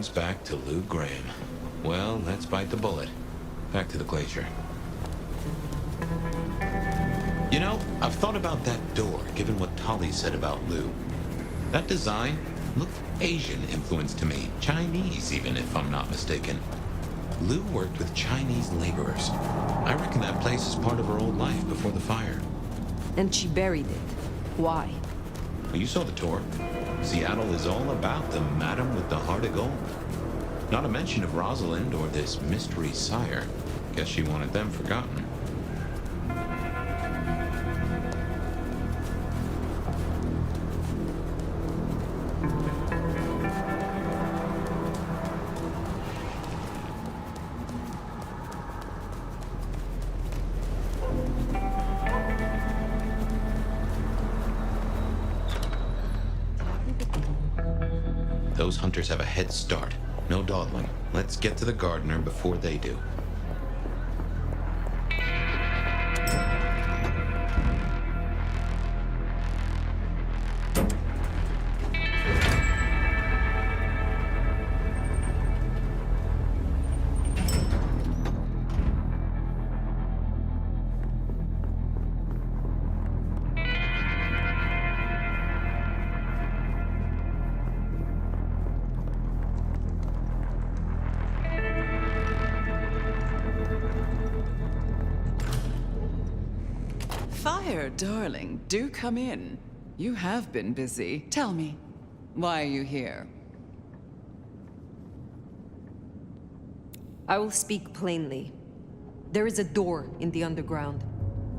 comes back to Lou Graham. Well, let's bite the bullet. Back to the glacier. You know, I've thought about that door, given what Tali said about Lou. That design looked Asian influenced to me. Chinese, even, if I'm not mistaken. Lou worked with Chinese laborers. I reckon that place is part of her old life before the fire. And she buried it. Why? Well, you saw the tour. Seattle is all about the madam with the heart of gold. Not a mention of Rosalind or this mystery sire. Guess she wanted them forgotten. Those hunters have a head start. No dawdling. Let's get to the gardener before they do. Phyre, darling, do come in. You have been busy. Tell me, why are you here? I will speak plainly. There is a door in the underground.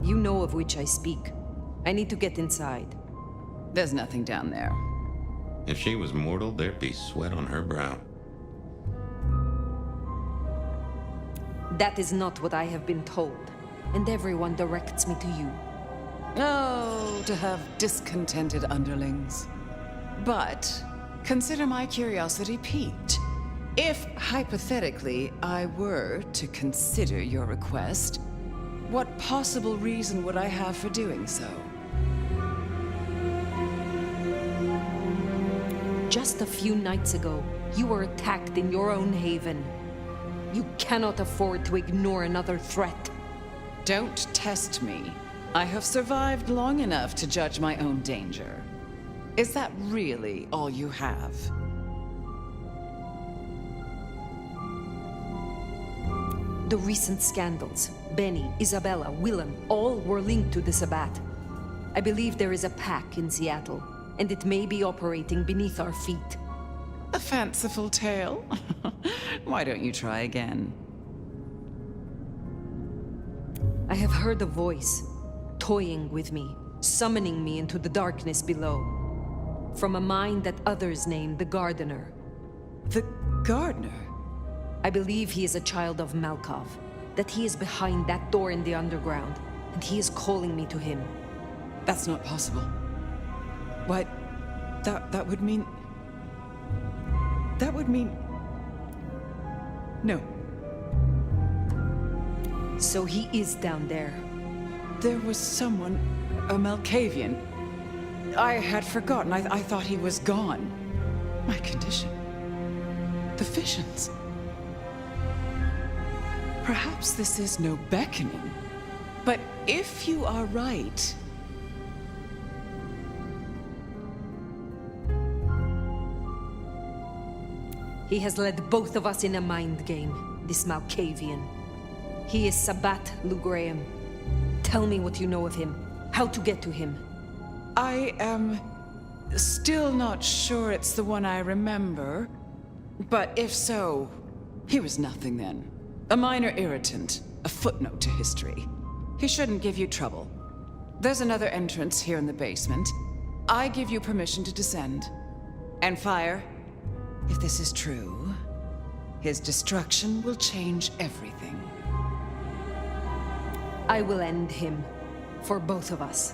You know of which I speak. I need to get inside. There's nothing down there. If she was mortal, there'd be sweat on her brow. That is not what I have been told, and everyone directs me to you. Oh, to have discontented underlings. But consider my curiosity piqued. If, hypothetically, I were to consider your request, what possible reason would I have for doing so? Just a few nights ago, you were attacked in your own haven. You cannot afford to ignore another threat. Don't test me. I have survived long enough to judge my own danger. Is that really all you have? The recent scandals, Benny, Isabella, Willem, all were linked to the Sabbat. I believe there is a pack in Seattle, and it may be operating beneath our feet. A fanciful tale? Why don't you try again? I have heard a voice, toying with me, summoning me into the darkness below. From a mind that others name the Gardener. The Gardener? I believe he is a child of Malkov, that he is behind that door in the underground, and he is calling me to him. That's not possible. Why, that would mean... That would mean... No. So he is down there. There was someone, a Malkavian. I had forgotten. I thought he was gone. My condition. The visions. Perhaps this is no beckoning. But if you are right... He has led both of us in a mind game, this Malkavian. He is Sabbat Lou Graham. Tell me what you know of him. How to get to him. I am still not sure it's the one I remember. But if so, he was nothing then. A minor irritant, a footnote to history. He shouldn't give you trouble. There's another entrance here in the basement. I give you permission to descend. And Phyre, if this is true, his destruction will change everything. I will end him, for both of us.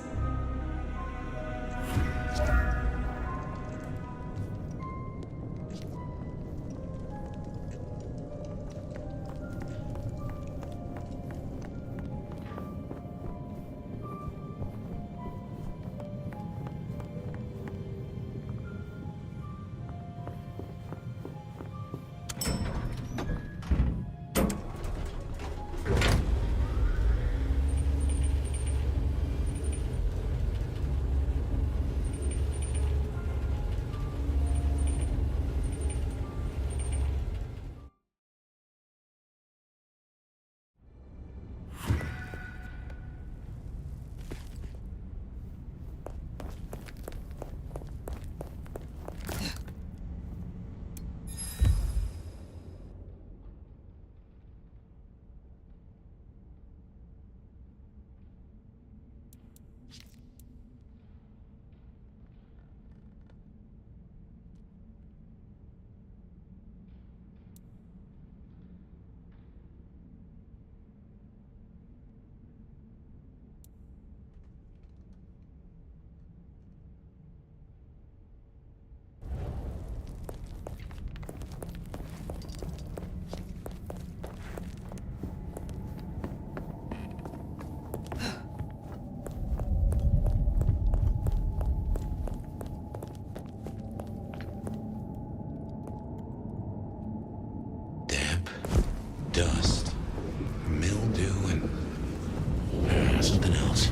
dust, mildew, and something else.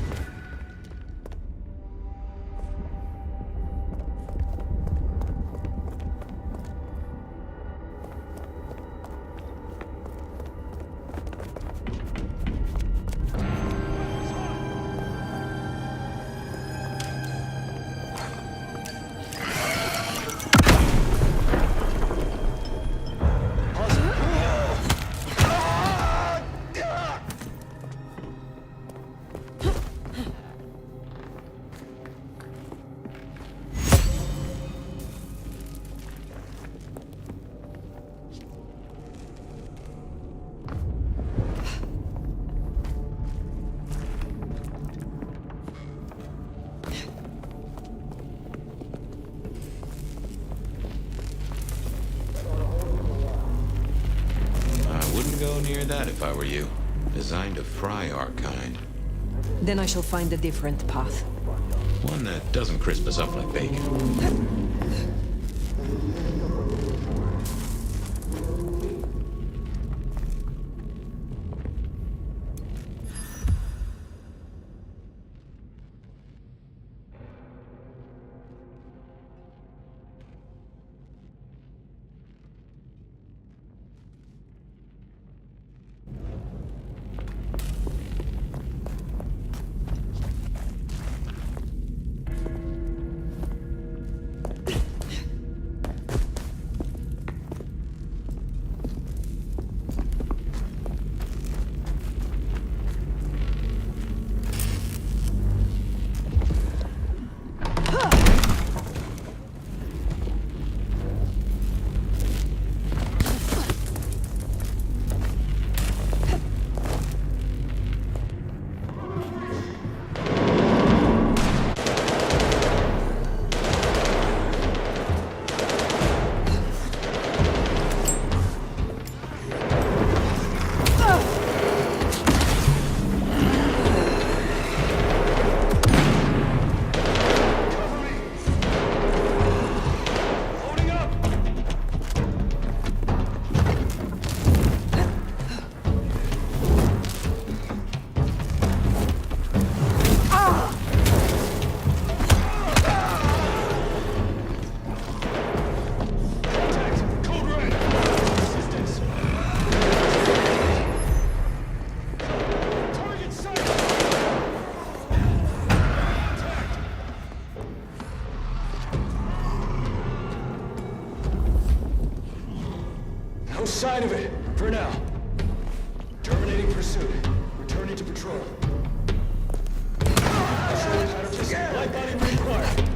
Go near that if I were you. Designed to fry our kind. Then I shall find a different path. One that doesn't crisp us up like bacon. No sign of it, for now. Terminating pursuit. Returning to patrol. Light body required.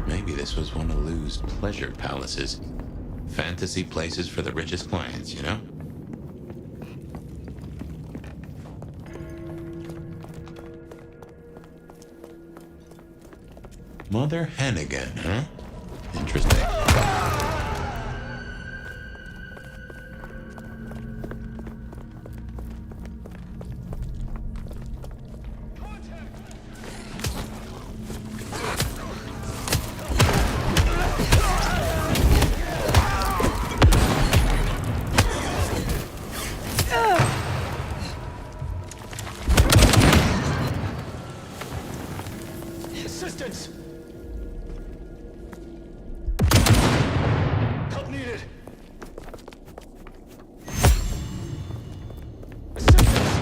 Maybe this was one of Lou's pleasure palaces. Fantasy places for the richest clients, you know? Mother Hannigan, huh? Interesting. Assistance! Help needed! Assistance!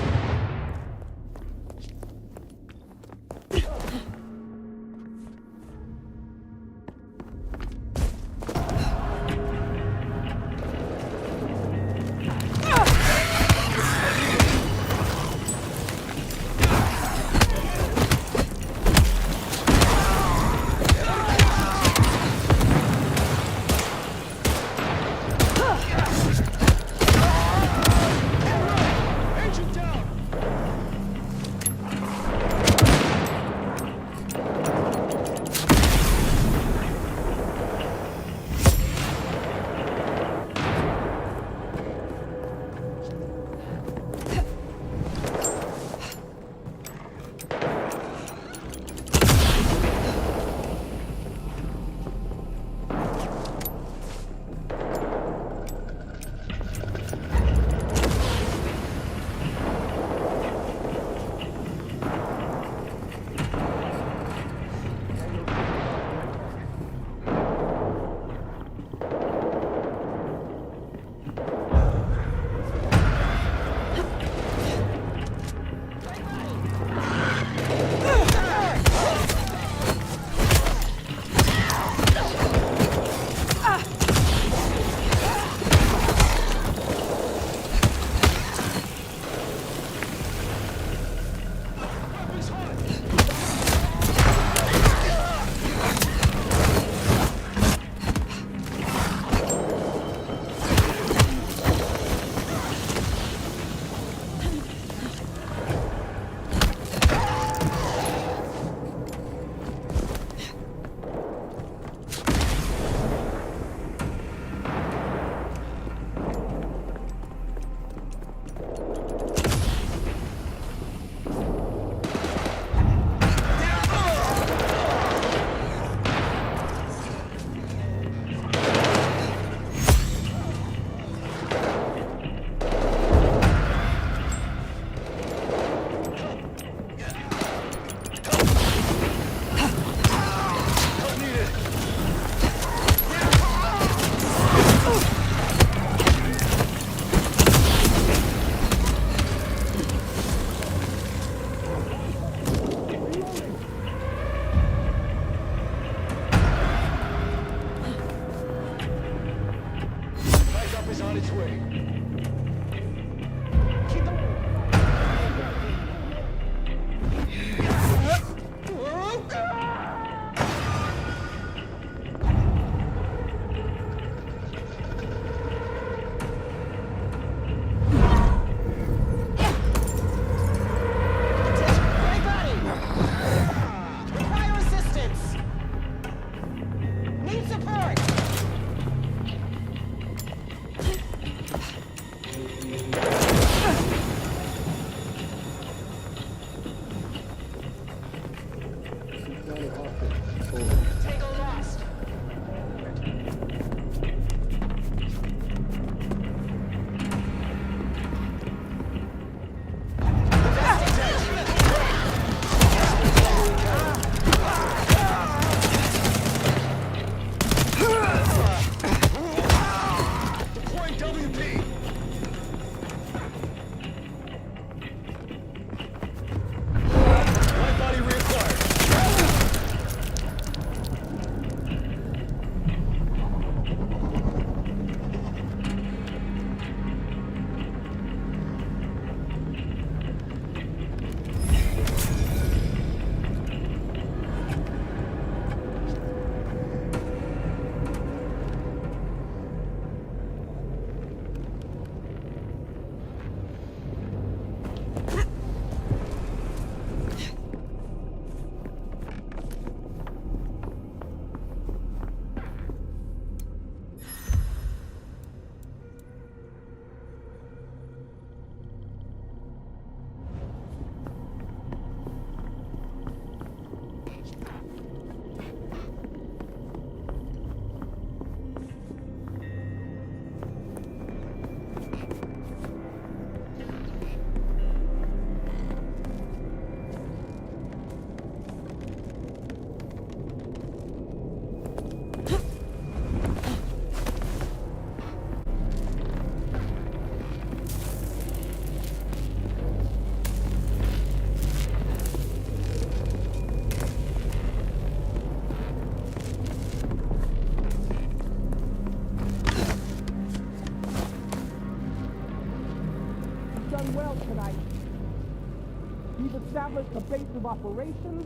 established a base of operations,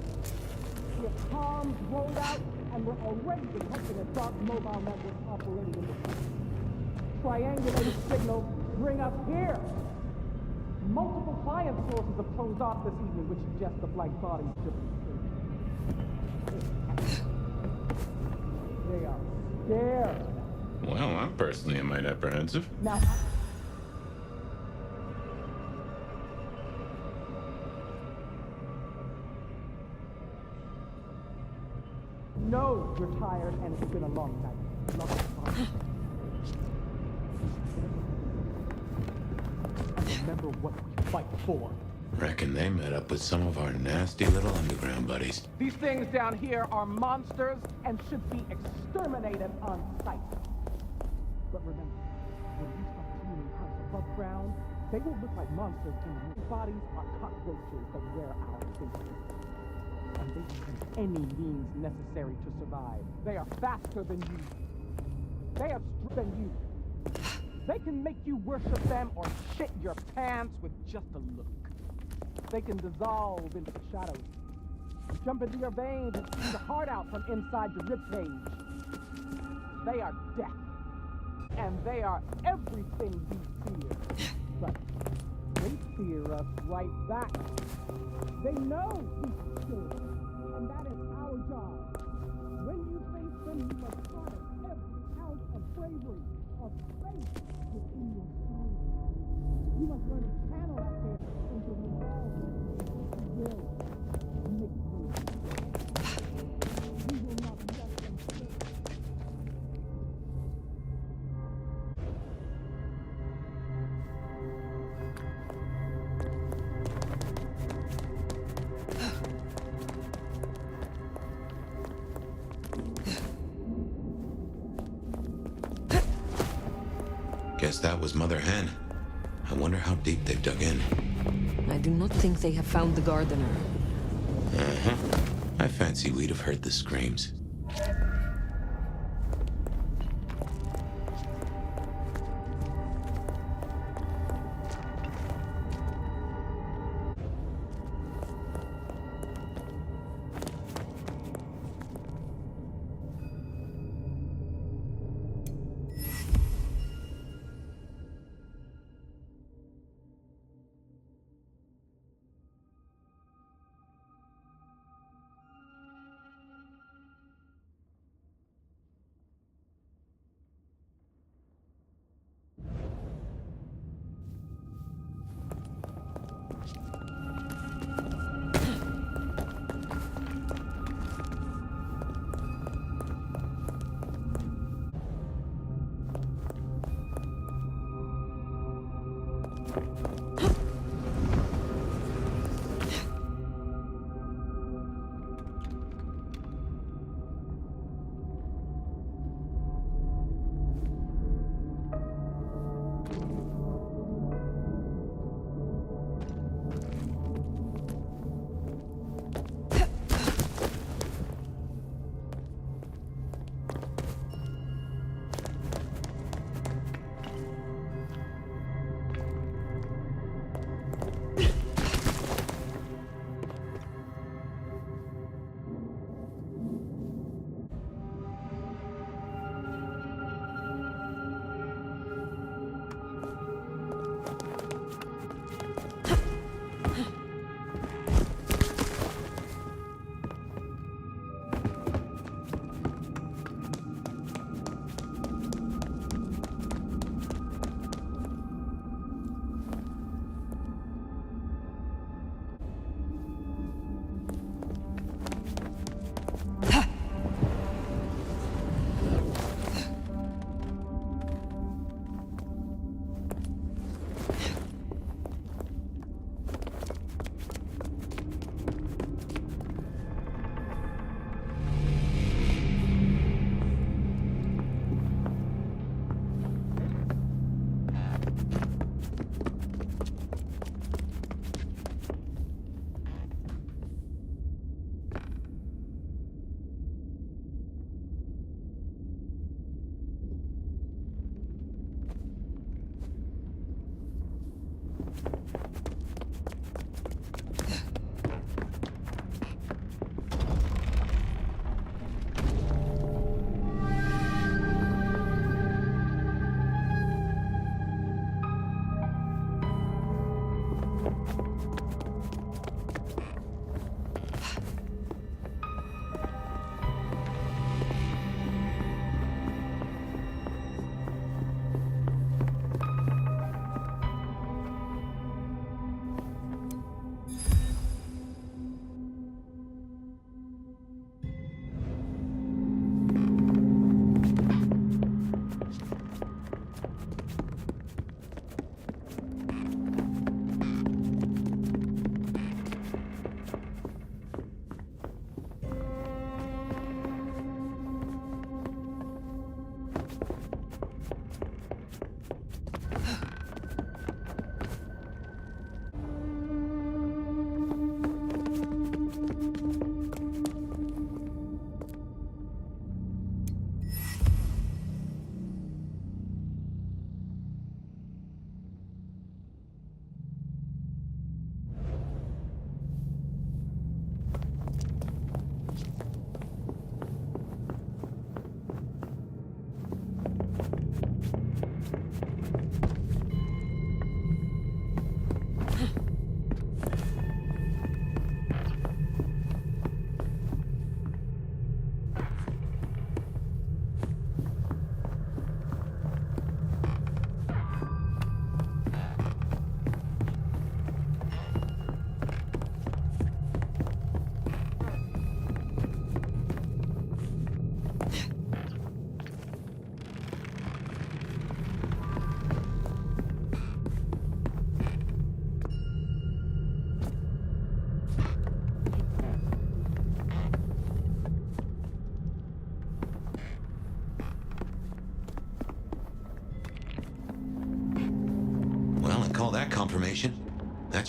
we have comms rolled out, and we're already detecting a dark mobile network operating in the field. Triangulated signals bring us here. Multiple client sources have closed off this evening, which suggests the flight body should be safe. They are scared. Well, I'm personally a mite apprehensive. Now, no, you're tired, and it's been a long night. Remember what we fight for. Reckon they met up with some of our nasty little underground buddies. These things down here are monsters and should be exterminated on sight. But remember, when we start cleaning house above ground, they will look like monsters, and their bodies are cockroaches that wear our faces. And they will use any means necessary to survive. They are faster than you. They are stronger than you. They can make you worship them or shit your pants with just a look. They can dissolve into the shadows, jump into your veins and squeeze your heart out from inside your ribcage. They are death, and they are everything we fear. But they fear us right back. They know we can kill them, and that is our job. When you face them, you must harness every ounce of bravery, of faith within your soul. You must learn to channel that fear into resolve. You will make them. You will not let them slip. Guess that was Mother Hen. I wonder how deep they've dug in. I do not think they have found the gardener. Uh-huh. I fancy we'd have heard the screams.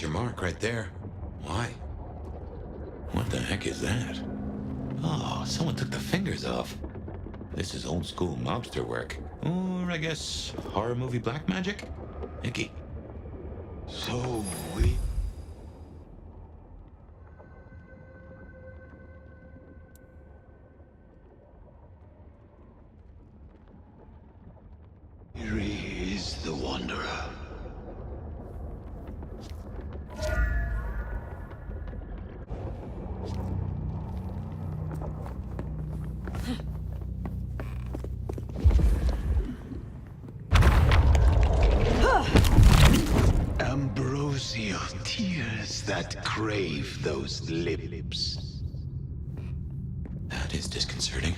your mark right there. Why? What the heck is that? Oh, someone took the fingers off. This is old school mobster work. Or, I guess, horror movie black magic? Icky. So we... Here is the Wanderer. Ambrosial tears that crave those lips. That is disconcerting.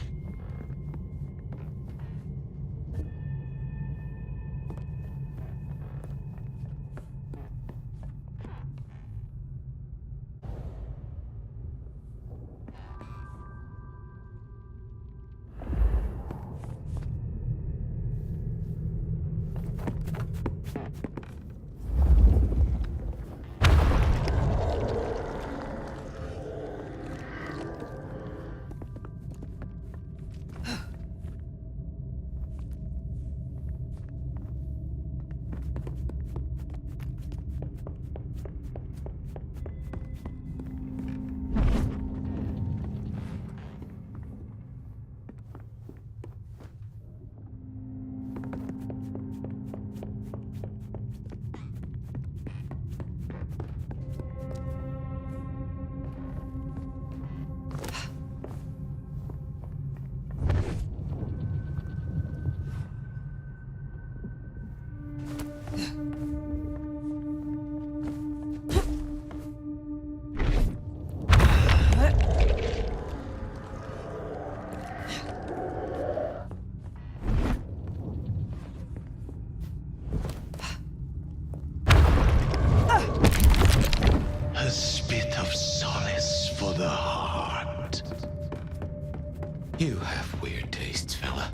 A spit of solace for the heart. You have weird tastes, fella.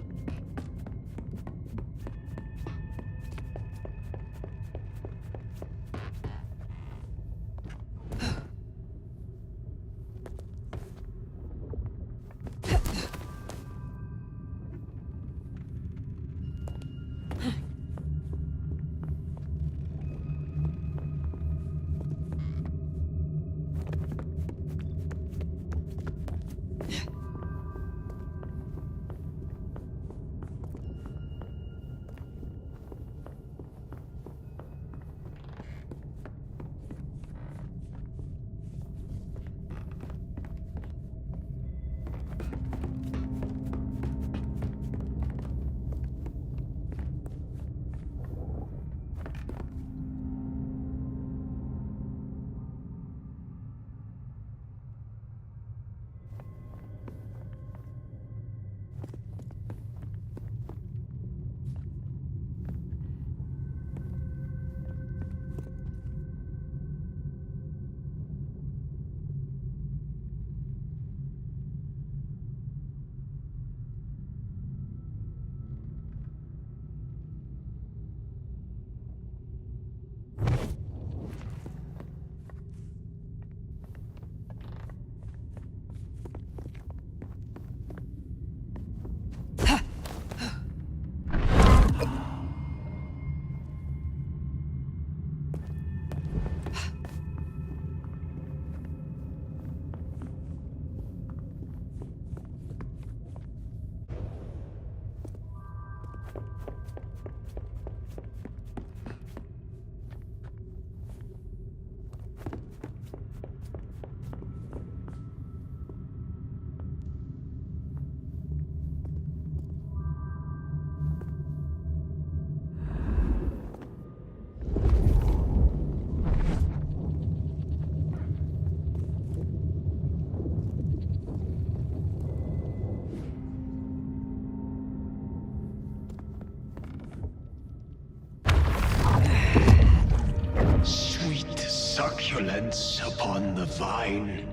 Succulence upon the vine.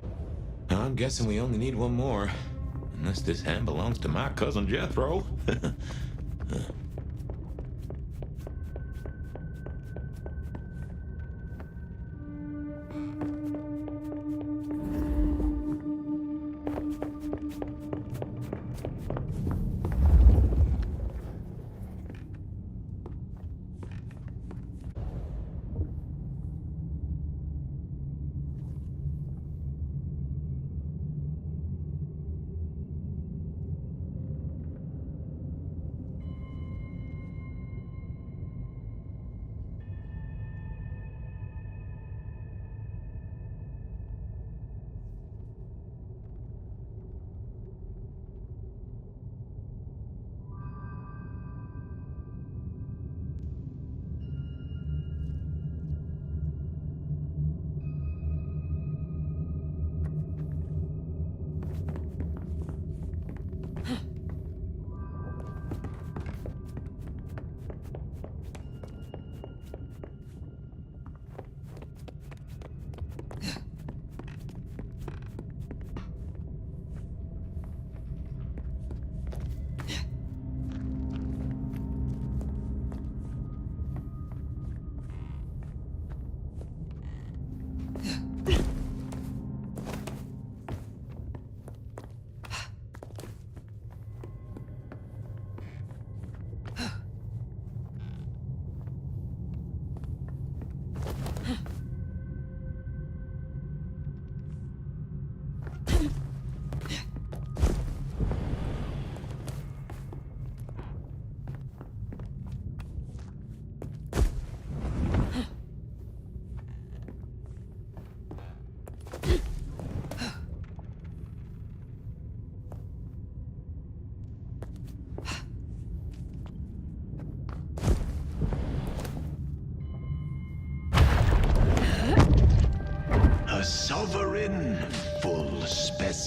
I'm guessing we only need one more. Unless this hand belongs to my cousin Jethro.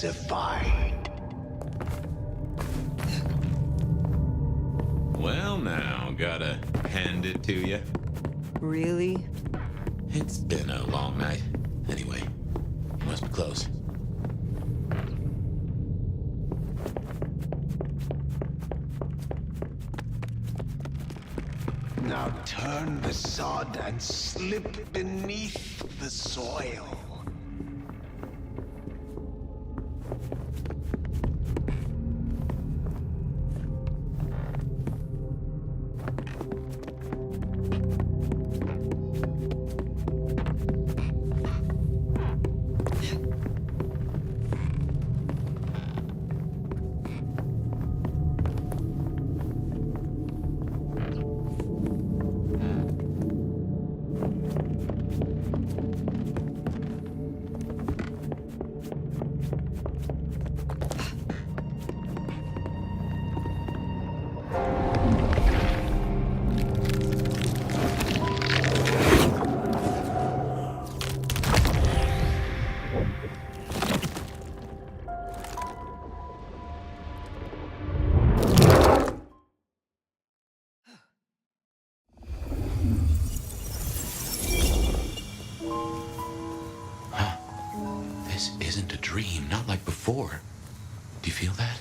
crucified. Well now, gotta hand it to you. Really? It's been a long night. Anyway, must be close. Now turn the sod and slip beneath the soil. Not like before. Do you feel that?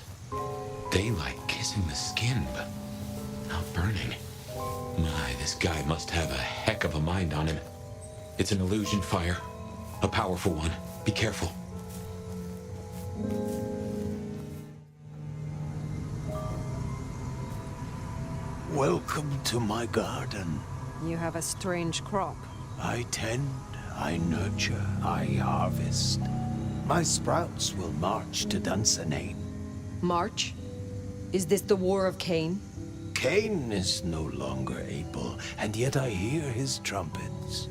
Daylight kissing the skin, but not burning. My, this guy must have a heck of a mind on him. It's an illusion, Phyre. A powerful one. Be careful. Welcome to my garden. You have a strange crop. I tend, I nurture, I harvest. My sprouts will march to Dunsinane. March? Is this the War of Cain? Cain is no longer able, and yet I hear his trumpets.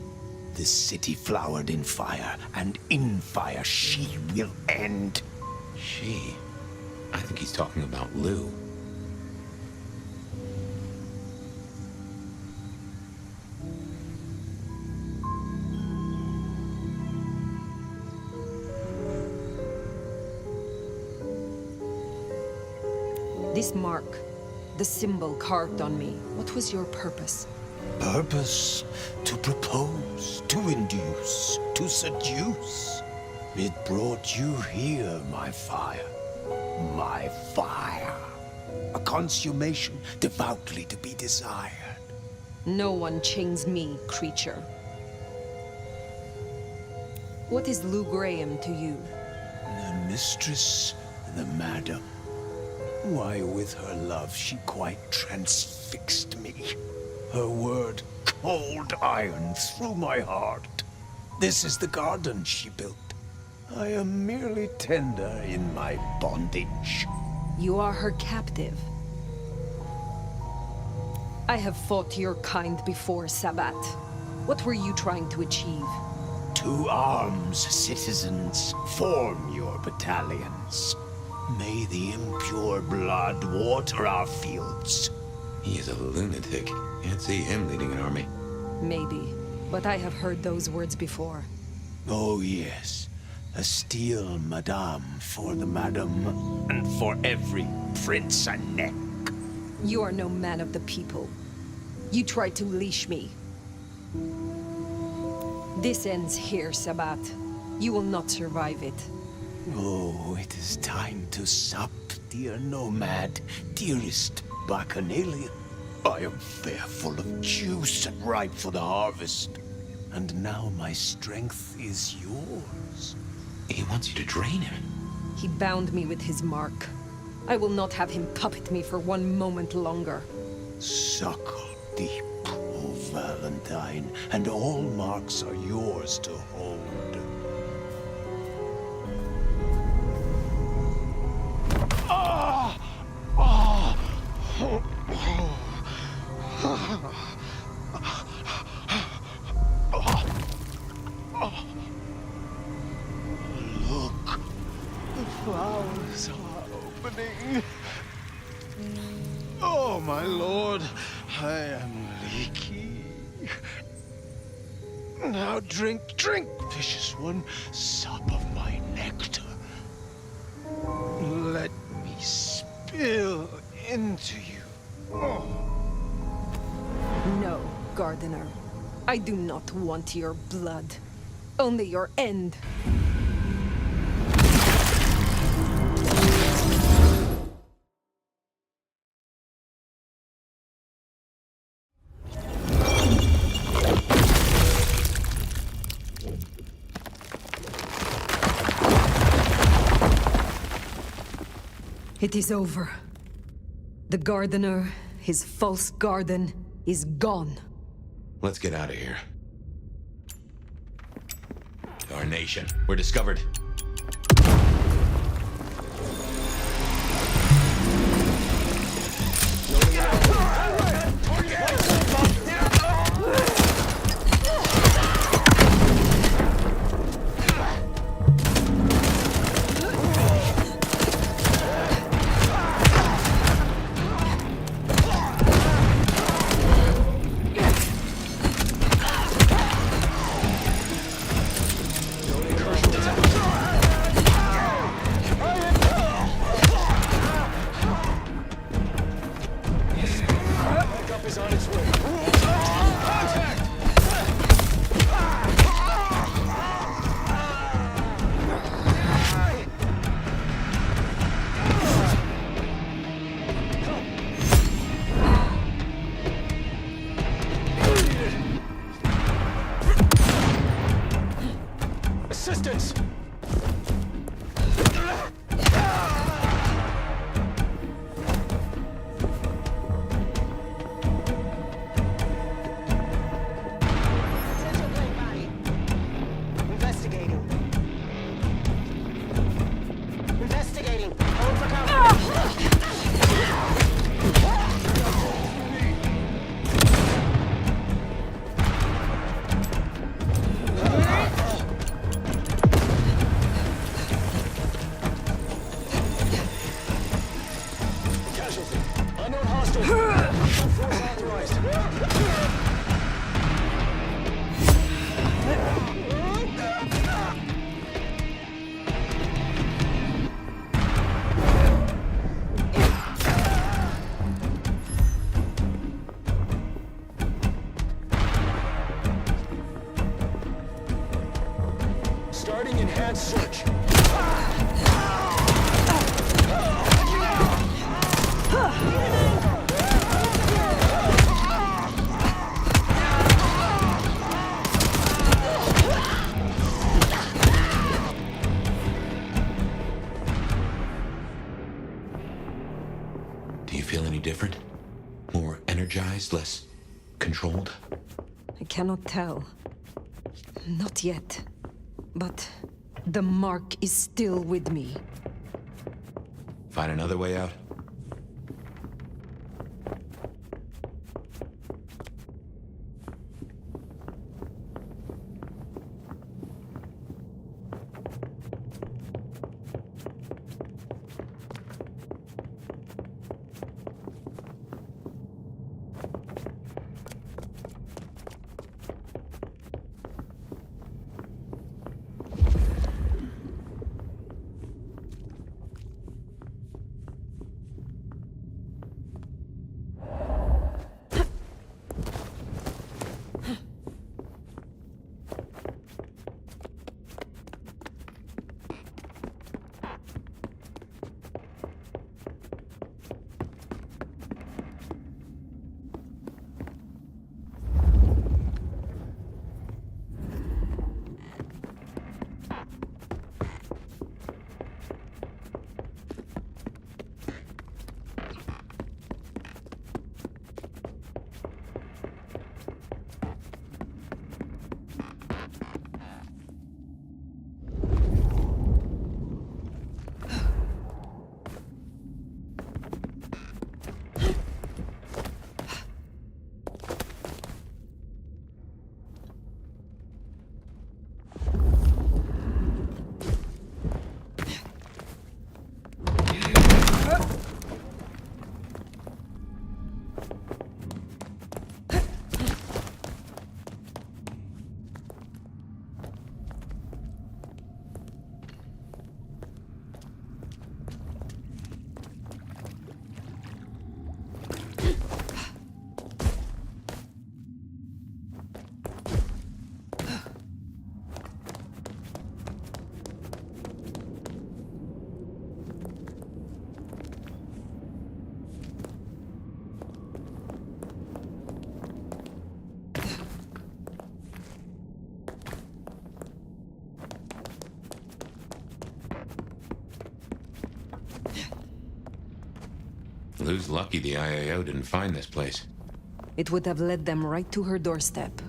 This city flowered in fire, and in fire she will end. She? I think he's talking about Lou. This mark, the symbol carved on me, what was your purpose? Purpose? To propose, to induce, to seduce. It brought you here, my fire. My fire. A consummation devoutly to be desired. No one chains me, creature. What is Lou Graham to you? The mistress, the madam. Why, with her love, she quite transfixed me. Her word, cold iron through my heart. This is the garden she built. I am merely tender in my bondage. You are her captive. I have fought your kind before, Sabbat. What were you trying to achieve? To arms, citizens. Form your battalions. May the impure blood water our fields. He is a lunatic. Can't see him leading an army. Maybe, but I have heard those words before. Oh yes, a steel madame for the madam, and for every prince a neck. You are no man of the people. You tried to leash me. This ends here, Sabbat. You will not survive it. Oh, it is time to sup, dear nomad, dearest bacchanalian. I am fair full of juice and ripe for the harvest. And now my strength is yours. He wants you to drain him. He bound me with his mark. I will not have him puppet me for one moment longer. Suckle deep, O Valentine, and all marks are yours to hold. Look, the flowers are opening. Oh, my lord, I am leaky. Now drink, drink, vicious one, sup of my nectar. gardener. I do not want your blood. Only your end. It is over. The gardener, his false garden, is gone. Let's get out of here. Darnation. We're discovered. Assistance! Investigating. Investigating. Hold for cover. Casualty. Unknown hostile. Force authorized. Starting enhanced search. Do you feel any different? More energized, less controlled? I cannot tell. Not yet. But the mark is still with me. Find another way out? Lou's lucky the IAO didn't find this place. It would have led them right to her doorstep.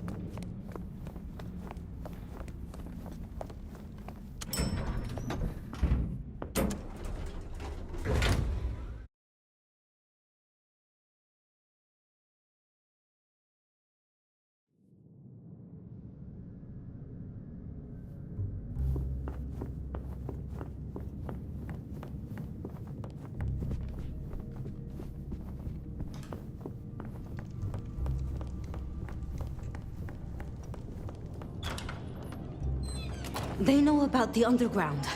They know about the underground.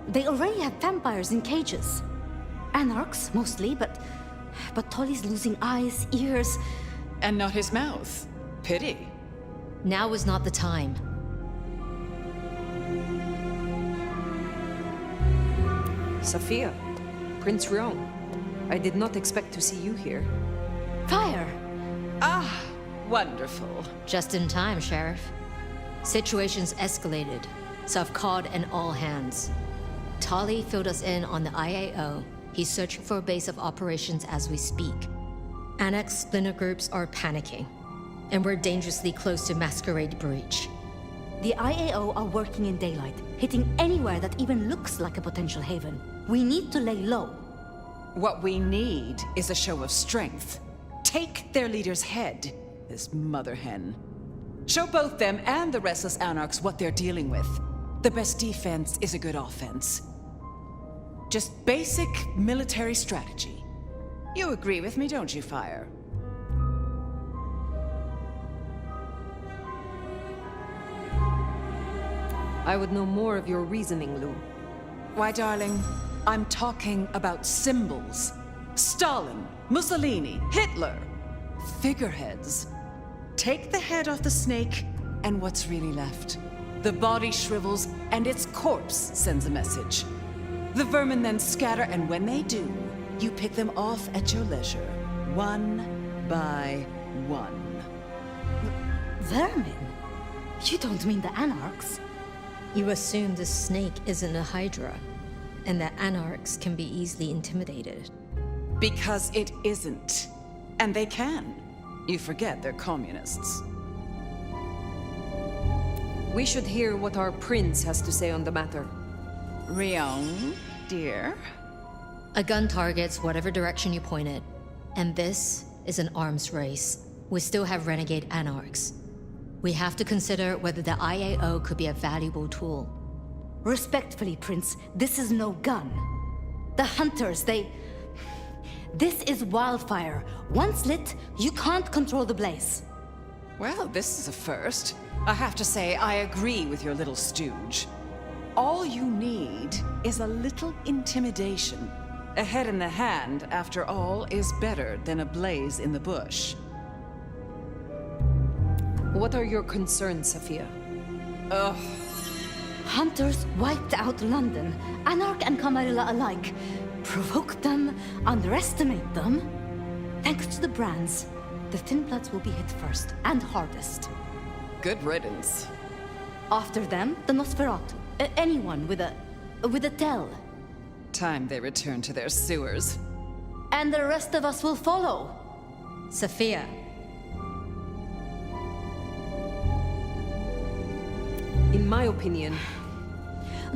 They already have vampires in cages. Anarchs, mostly, but Tolly's losing eyes, ears... And not his mouth. Pity. Now is not the time. Sophia, Prince Rion, I did not expect to see you here. Phyre! Ah, wonderful. Just in time, Sheriff. Situation's escalated, so I've called in all hands. Tolly filled us in on the IAO. He's searching for a base of operations as we speak. Annex splinter groups are panicking, and we're dangerously close to Masquerade Breach. The IAO are working in daylight, hitting anywhere that even looks like a potential haven. We need to lay low. What we need is a show of strength. Take their leader's head, this mother hen. Show both them and the restless anarchs what they're dealing with. The best defense is a good offense. Just basic military strategy. You agree with me, don't you, Phyre? I would know more of your reasoning, Lou. Why, darling, I'm talking about symbols. Stalin, Mussolini, Hitler. Figureheads. Take the head off the snake, and what's really left? The body shrivels, and its corpse sends a message. The vermin then scatter, and when they do, you pick them off at your leisure, one by one. Vermin? You don't mean the anarchs? You assume the snake isn't a hydra, and that anarchs can be easily intimidated. Because it isn't. And they can. You forget they're communists. We should hear what our prince has to say on the matter. Rion, dear? A gun targets whatever direction you point it, and this is an arms race. We still have renegade anarchs. We have to consider whether the IAO could be a valuable tool. Respectfully, Prince, this is no gun. The hunters, This is wildfire. Once lit, you can't control the blaze. Well, this is a first. I have to say, I agree with your little stooge. All you need is a little intimidation. A head in the hand, after all, is better than a blaze in the bush. What are your concerns, Sophia? Hunters wiped out London, Anarch and Camarilla alike. Provoke them, underestimate them. Thanks to the brands, the Thin Bloods will be hit first and hardest. Good riddance. After them, the Nosferatu. Anyone with a tell. Time they return to their sewers. And the rest of us will follow. Sophia. In my opinion...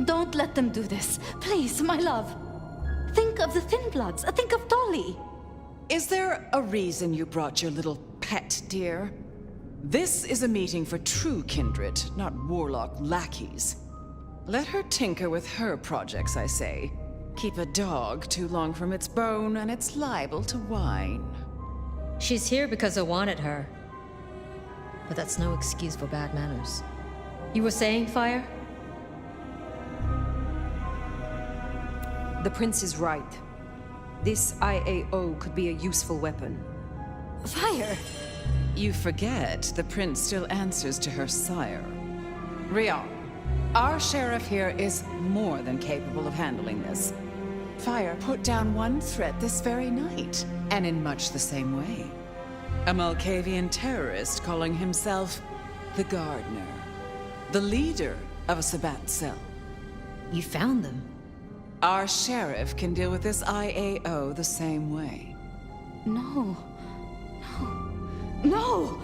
Don't let them do this. Please, my love. Think of the Thin Bloods. Think of Dolly. Is there a reason you brought your little pet, dear? This is a meeting for true kindred, not warlock lackeys. Let her tinker with her projects, I say. Keep a dog too long from its bone, and it's liable to whine. She's here because I wanted her. But that's no excuse for bad manners. You were saying, Phyre? The prince is right. This IAO could be a useful weapon. Phyre! You forget the prince still answers to her sire. Rion, our sheriff here is more than capable of handling this. Phyre put down one threat this very night, and in much the same way. A Malkavian terrorist calling himself the Gardener. The leader of a Sabbat cell. You found them. Our sheriff can deal with this IAO the same way. No. No!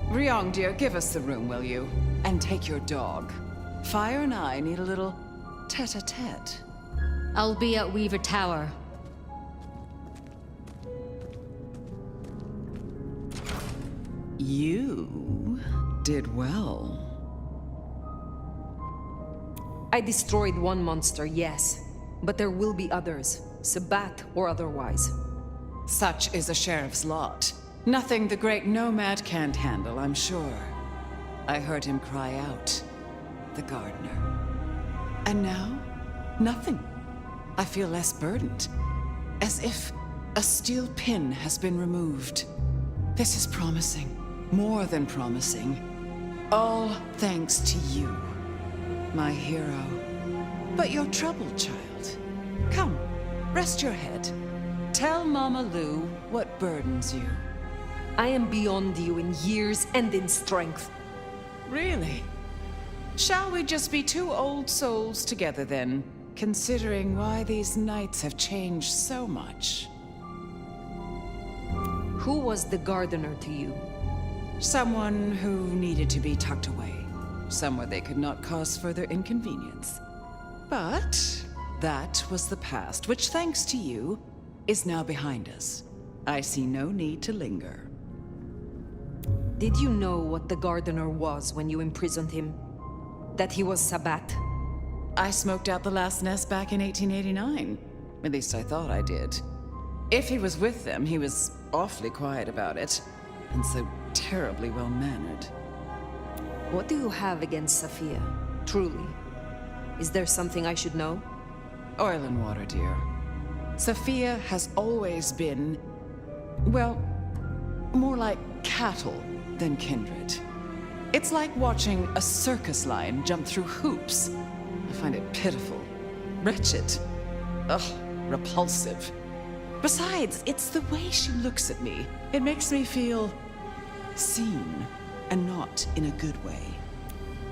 Ryong, dear, give us the room, will you? And take your dog. Phyre and I need a little tete-a-tete. I'll be at Weaver Tower. You did well. I destroyed one monster, yes. But there will be others, Sabbat or otherwise. Such is a sheriff's lot. Nothing the great nomad can't handle, I'm sure. I heard him cry out, the gardener. And now, nothing. I feel less burdened. As if a steel pin has been removed. This is promising. More than promising. All thanks to you, my hero. But you're troubled, child. Come, rest your head. Tell Mama Lou what burdens you. I am beyond you in years and in strength. Really? Shall we just be two old souls together then, considering why these nights have changed so much? Who was the gardener to you? Someone who needed to be tucked away, somewhere they could not cause further inconvenience. But that was the past, which, thanks to you, is now behind us. I see no need to linger. Did you know what the gardener was when you imprisoned him? That he was Sabbat? I smoked out the last nest back in 1889. At least I thought I did. If he was with them, he was awfully quiet about it, and so terribly well-mannered. What do you have against Sophia, truly? Is there something I should know? Oil and water, dear. Sophia has always been, well, more like cattle than kindred. It's like watching a circus lion jump through hoops. I find it pitiful, wretched, repulsive. Besides, it's the way she looks at me. It makes me feel seen, and not in a good way.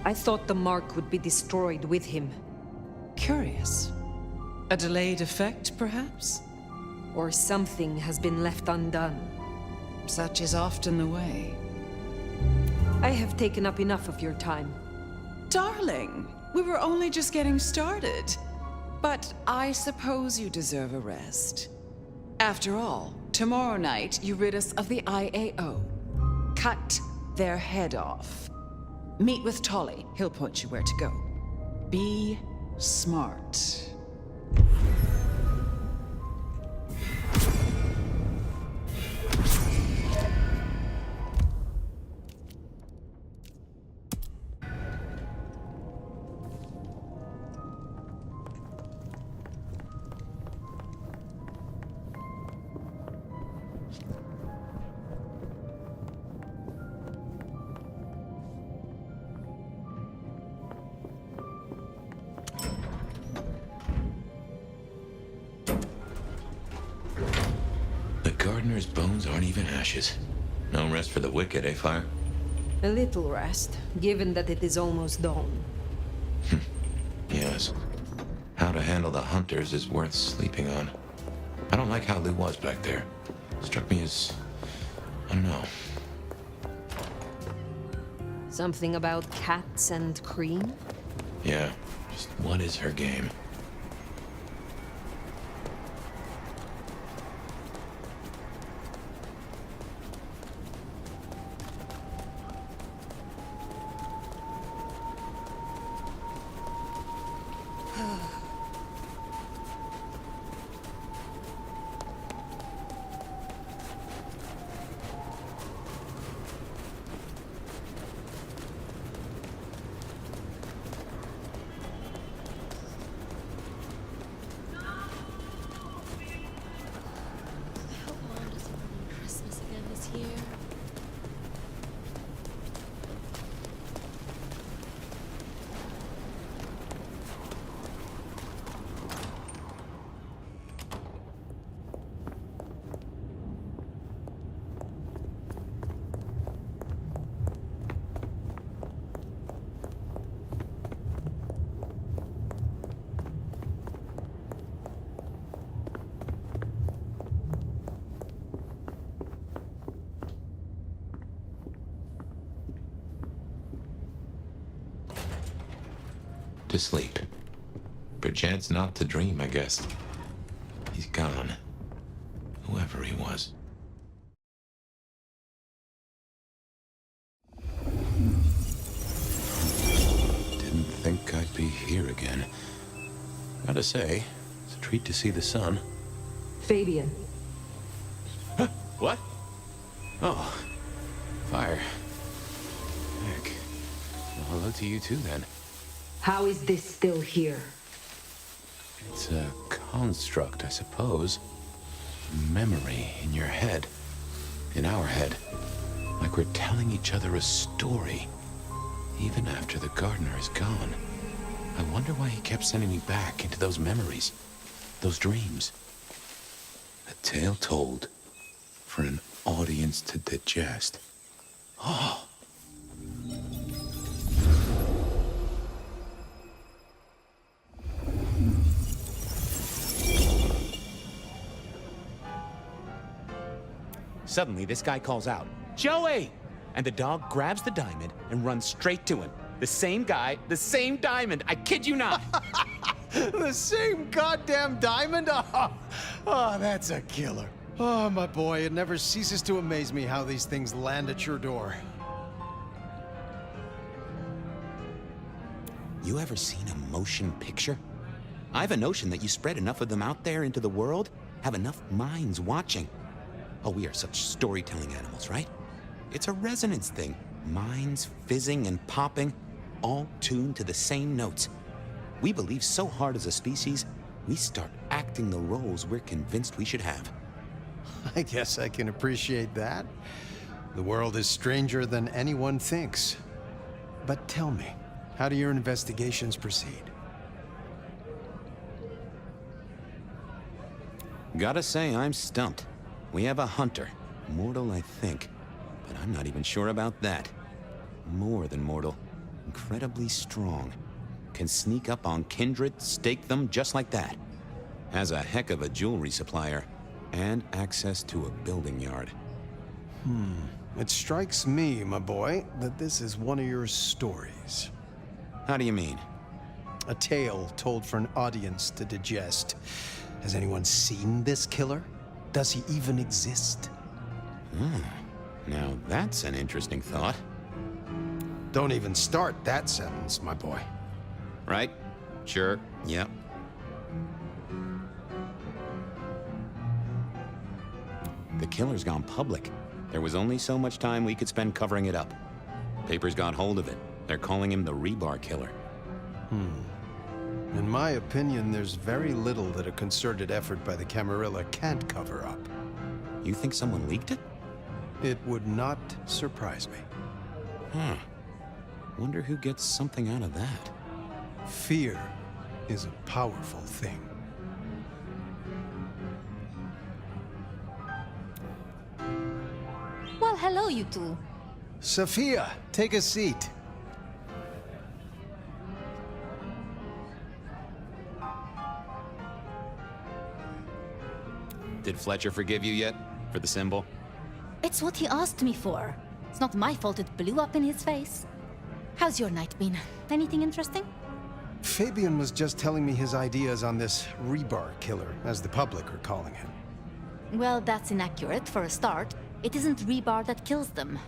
I thought the mark would be destroyed with him. Curious. A delayed effect, perhaps? Or something has been left undone. Such is often the way. I have taken up enough of your time. Darling, we were only just getting started. But I suppose you deserve a rest. After all, tomorrow night you rid us of the IAO. Cut their head off. Meet with Tolly. He'll point you where to go. Be smart. Gardener's bones aren't even ashes. No rest for the wicked, eh, Phyre? A little rest, given that it is almost dawn. Yes. How to handle the hunters is worth sleeping on. I don't like how Lou was back there. Struck me as... I don't know. Something about cats and cream? Yeah. Just what is her game? sleep. Perchance not to dream, I guess. He's gone. Whoever he was. Didn't think I'd be here again. Gotta say, it's a treat to see the sun. Fabian. Huh? What? Oh. Phyre. Heck. Well, hello to you too, then. How is this still here? It's a construct, I suppose. Memory in your head. In our head. Like we're telling each other a story. Even after the gardener is gone. I wonder why he kept sending me back into those memories. Those dreams. A tale told for an audience to digest. Oh. Suddenly, this guy calls out, "Joey!" And the dog grabs the diamond and runs straight to him. The same guy, the same diamond. I kid you not. The same goddamn diamond? Oh, that's a killer. Oh, my boy, it never ceases to amaze me how these things land at your door. You ever seen a motion picture? I have a notion that you spread enough of them out there into the world, have enough minds watching. Oh, we are such storytelling animals, right? It's a resonance thing. Minds fizzing and popping, all tuned to the same notes. We believe so hard as a species, we start acting the roles we're convinced we should have. I guess I can appreciate that. The world is stranger than anyone thinks. But tell me, how do your investigations proceed? Gotta say, I'm stumped. We have a hunter. Mortal, I think. But I'm not even sure about that. More than mortal. Incredibly strong. Can sneak up on kindred, stake them just like that. Has a heck of a jewelry supplier. And access to a building yard. It strikes me, my boy, that this is one of your stories. How do you mean? A tale told for an audience to digest. Has anyone seen this killer? Does he even exist? Now that's an interesting thought. Don't even start that sentence, my boy. Right? Sure. Yep. The killer's gone public. There was only so much time we could spend covering it up. Papers got hold of it. They're calling him the Rebar Killer. In my opinion, there's very little that a concerted effort by the Camarilla can't cover up. You think someone leaked it? It would not surprise me. Wonder who gets something out of that. Fear is a powerful thing. Well, hello, you two. Sophia, take a seat. Did Fletcher forgive you yet? For the symbol? It's what he asked me for. It's not my fault it blew up in his face. How's your night been? Anything interesting? Fabian was just telling me his ideas on this Rebar Killer, as the public are calling him. Well, that's inaccurate for a start. It isn't Rebar that kills them.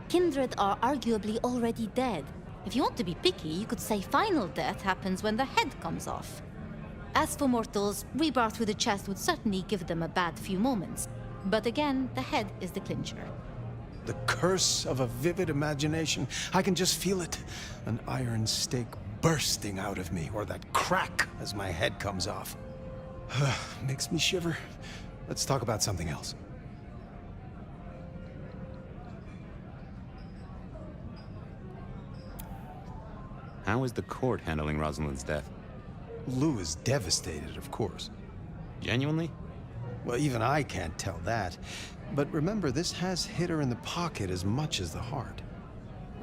Kindred are arguably already dead. If you want to be picky, you could say final death happens when the head comes off. As for mortals, Rebar through the chest would certainly give them a bad few moments. But again, the head is the clincher. The curse of a vivid imagination. I can just feel it. An iron stake bursting out of me, or that crack as my head comes off. Makes me shiver. Let's talk about something else. How is the court handling Rosalind's death? Lou is devastated, of course. Genuinely? Well, even I can't tell that. But remember, this has hit her in the pocket as much as the heart.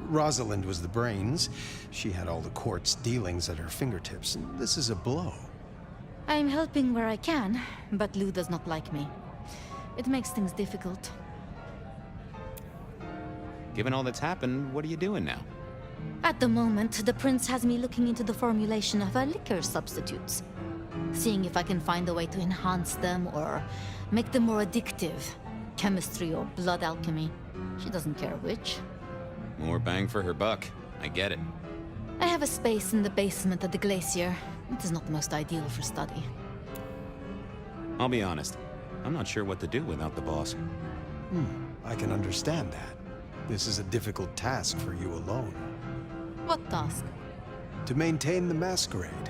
Rosalind was the brains. She had all the court's dealings at her fingertips. This is a blow. I'm helping where I can, but Lou does not like me. It makes things difficult. Given all that's happened, what are you doing now? At the moment, the prince has me looking into the formulation of her liquor substitutes. Seeing if I can find a way to enhance them or make them more addictive. Chemistry or blood alchemy. She doesn't care which. More bang for her buck. I get it. I have a space in the basement at the glacier. It is not the most ideal for study. I'll be honest. I'm not sure what to do without the boss. I can understand that. This is a difficult task for you alone. What task? To maintain the Masquerade.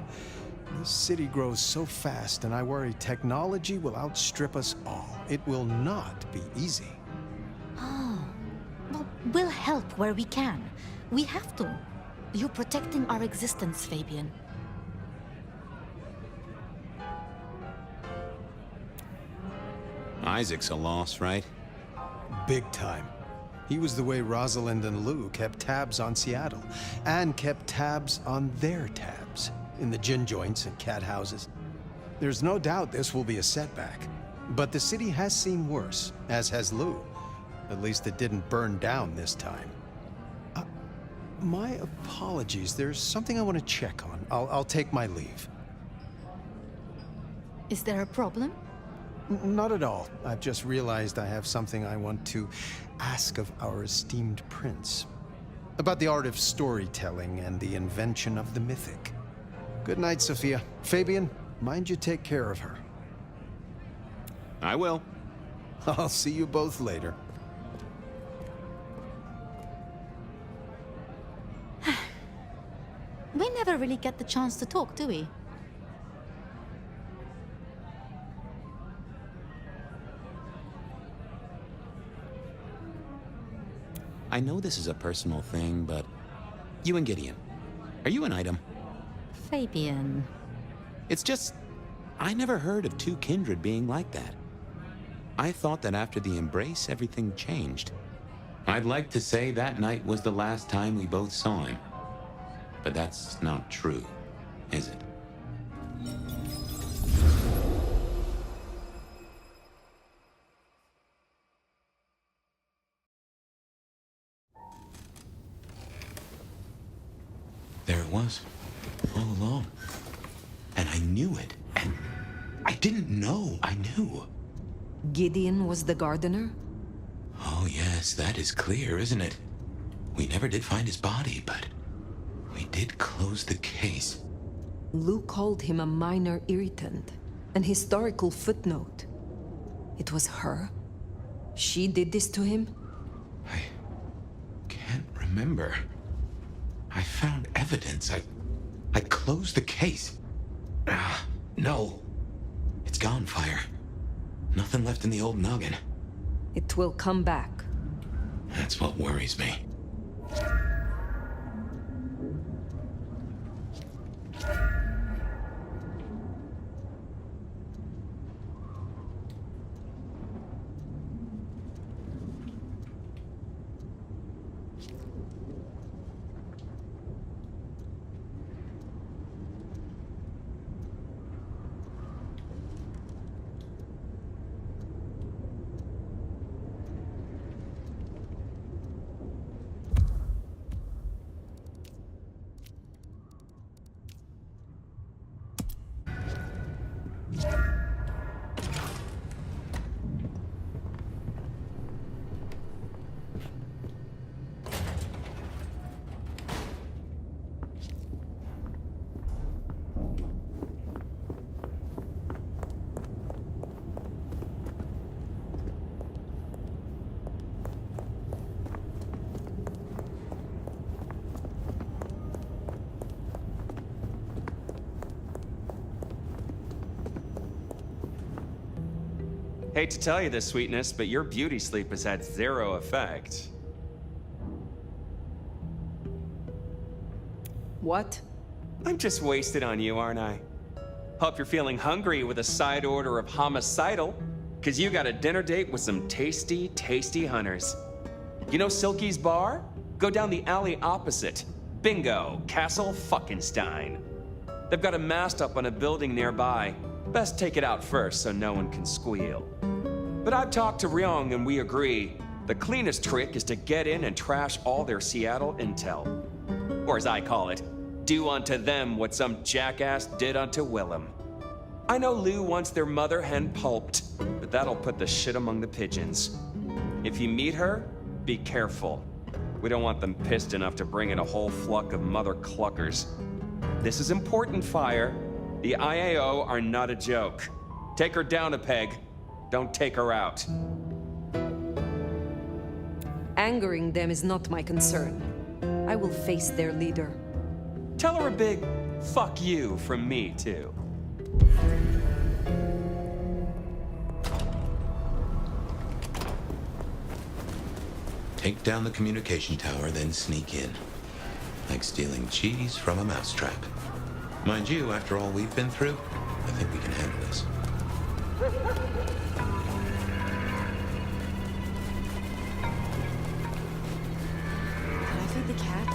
This city grows so fast, and I worry technology will outstrip us all. It will not be easy. Oh. Well, we'll help where we can. We have to. You're protecting our existence, Fabian. Isaac's a loss, right? Big time. He was the way Rosalind and Lou kept tabs on Seattle, and kept tabs on their tabs, in the gin joints and cat houses. There's no doubt this will be a setback, but the city has seen worse, as has Lou. At least it didn't burn down this time. My apologies, there's something I want to check on. I'll take my leave. Is there a problem? Not at all. I've just realized I have something I want to ask of our esteemed prince. About the art of storytelling and the invention of the mythic. Good night, Sophia. Fabian, mind you take care of her. I will. I'll see you both later. We never really get the chance to talk, do we? I know this is a personal thing, but you and Gideon, are you an item? Fabian. It's just, I never heard of two kindred being like that. I thought that after the embrace, everything changed. I'd like to say that night was the last time we both saw him. But that's not true, is it? There it was, all along. And I knew it, and I didn't know I knew. Gideon was the gardener? Oh yes, that is clear, isn't it? We never did find his body, but we did close the case. Lou called him a minor irritant, an historical footnote. It was her? She did this to him? I can't remember. I found evidence. I closed the case. No. It's gone, Phyre. Nothing left in the old noggin. It will come back. That's what worries me. Hate to tell you this, sweetness, but your beauty sleep has had zero effect. What? I'm just wasted on you, aren't I? Hope you're feeling hungry with a side order of homicidal, because you got a dinner date with some tasty, tasty hunters. You know Silky's bar? Go down the alley opposite. Bingo, Castle Fuckenstein. They've got a mast up on a building nearby. Best take it out first so no one can squeal. But I've talked to Ryong and we agree. The cleanest trick is to get in and trash all their Seattle intel. Or as I call it, do unto them what some jackass did unto Willem. I know Lou wants their mother hen pulped, but that'll put the shit among the pigeons. If you meet her, be careful. We don't want them pissed enough to bring in a whole flock of mother cluckers. This is important, Phyre. The IAO are not a joke. Take her down a peg. Don't take her out. Angering them is not my concern. I will face their leader. Tell her a big fuck you from me, too. Take down the communication tower, then sneak in. Like stealing cheese from a mousetrap. Mind you, after all we've been through, I think we can handle this. Can I feed the cat?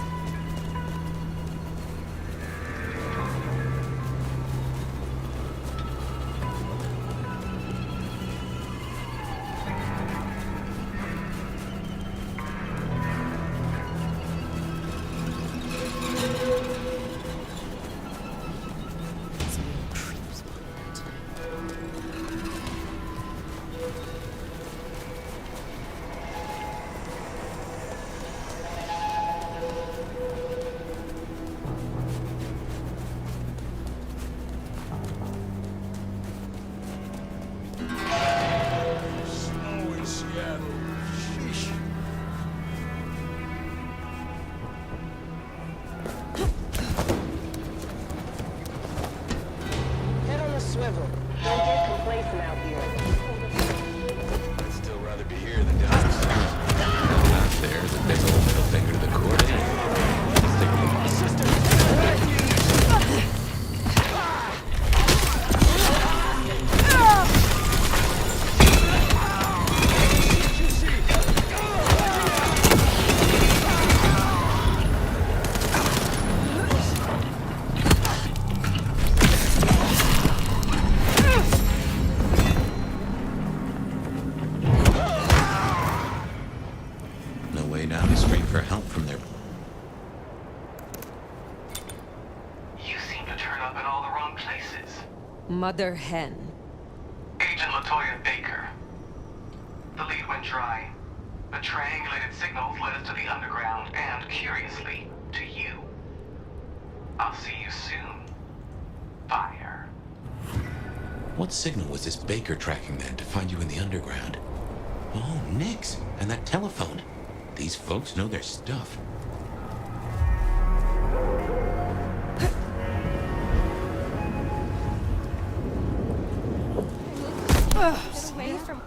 Mother hen. Agent LaToya Baker. The lead went dry. The triangulated signals led us to the underground and, curiously, to you. I'll see you soon, Phyre. What signal was this Baker tracking then to find you in the underground? Oh, Nix, and that telephone. These folks know their stuff. Get away from...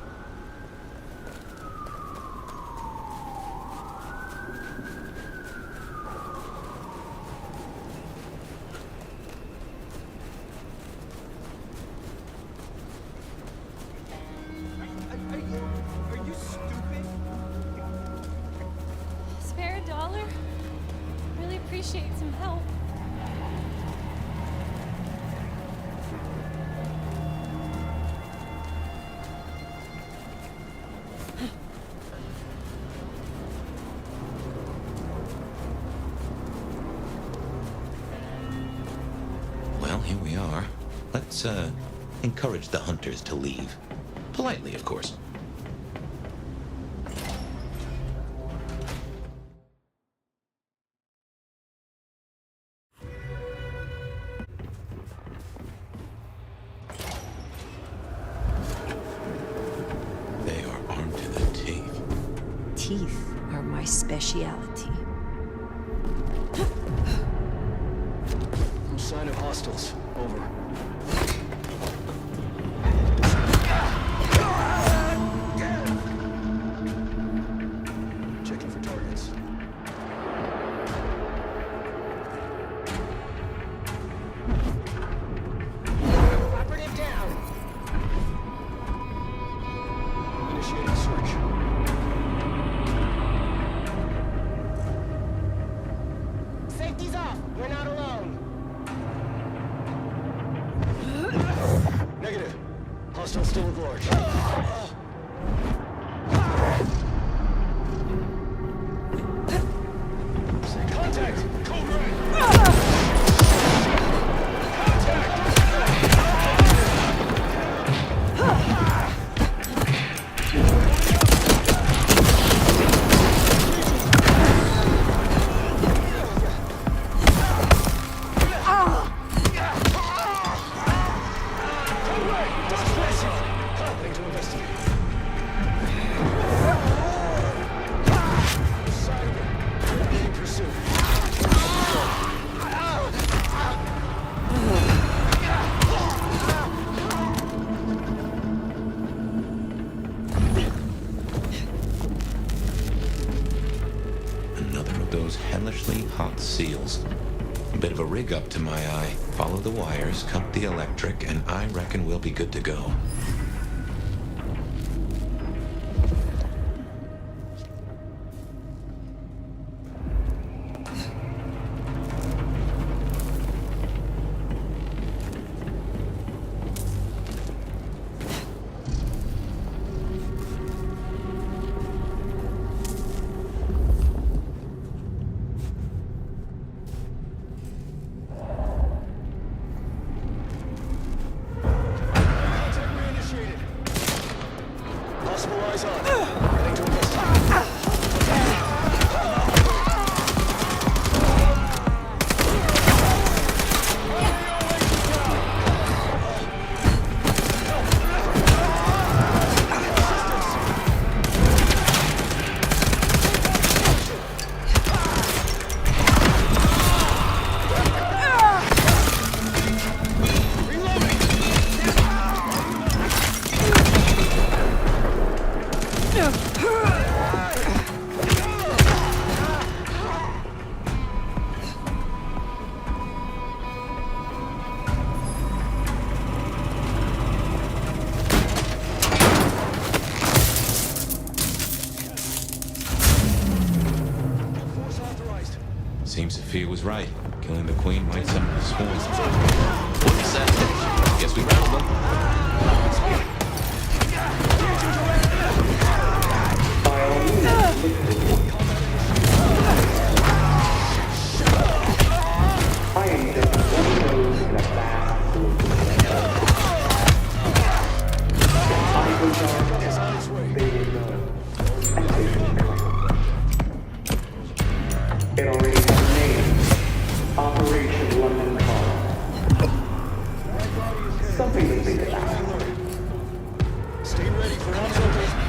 Are you stupid? Spare a dollar? Really appreciate some help. Well, here we are. Let's, encourage the hunters to leave. Politely, of course. They are armed to the teeth. Teeth are my speciality. No sign of hostiles. Over. Checking for targets. Operative down. Initiating search. Safety's off. You're not alone. Negative. Hostile still at large. Contact! Cobra! Nothing to investigate. Terminating pursuit. Another of those hellishly hot seals. A bit of a rig up to my eye. Follow the wires, cut the electric, and I reckon we'll be good to go. Seems Phyre was right. Killing the queen might summon the swarm. What's that? Guess we rattled them. It already has a name. Operation London Call. Something to think about. Stay ready for observation.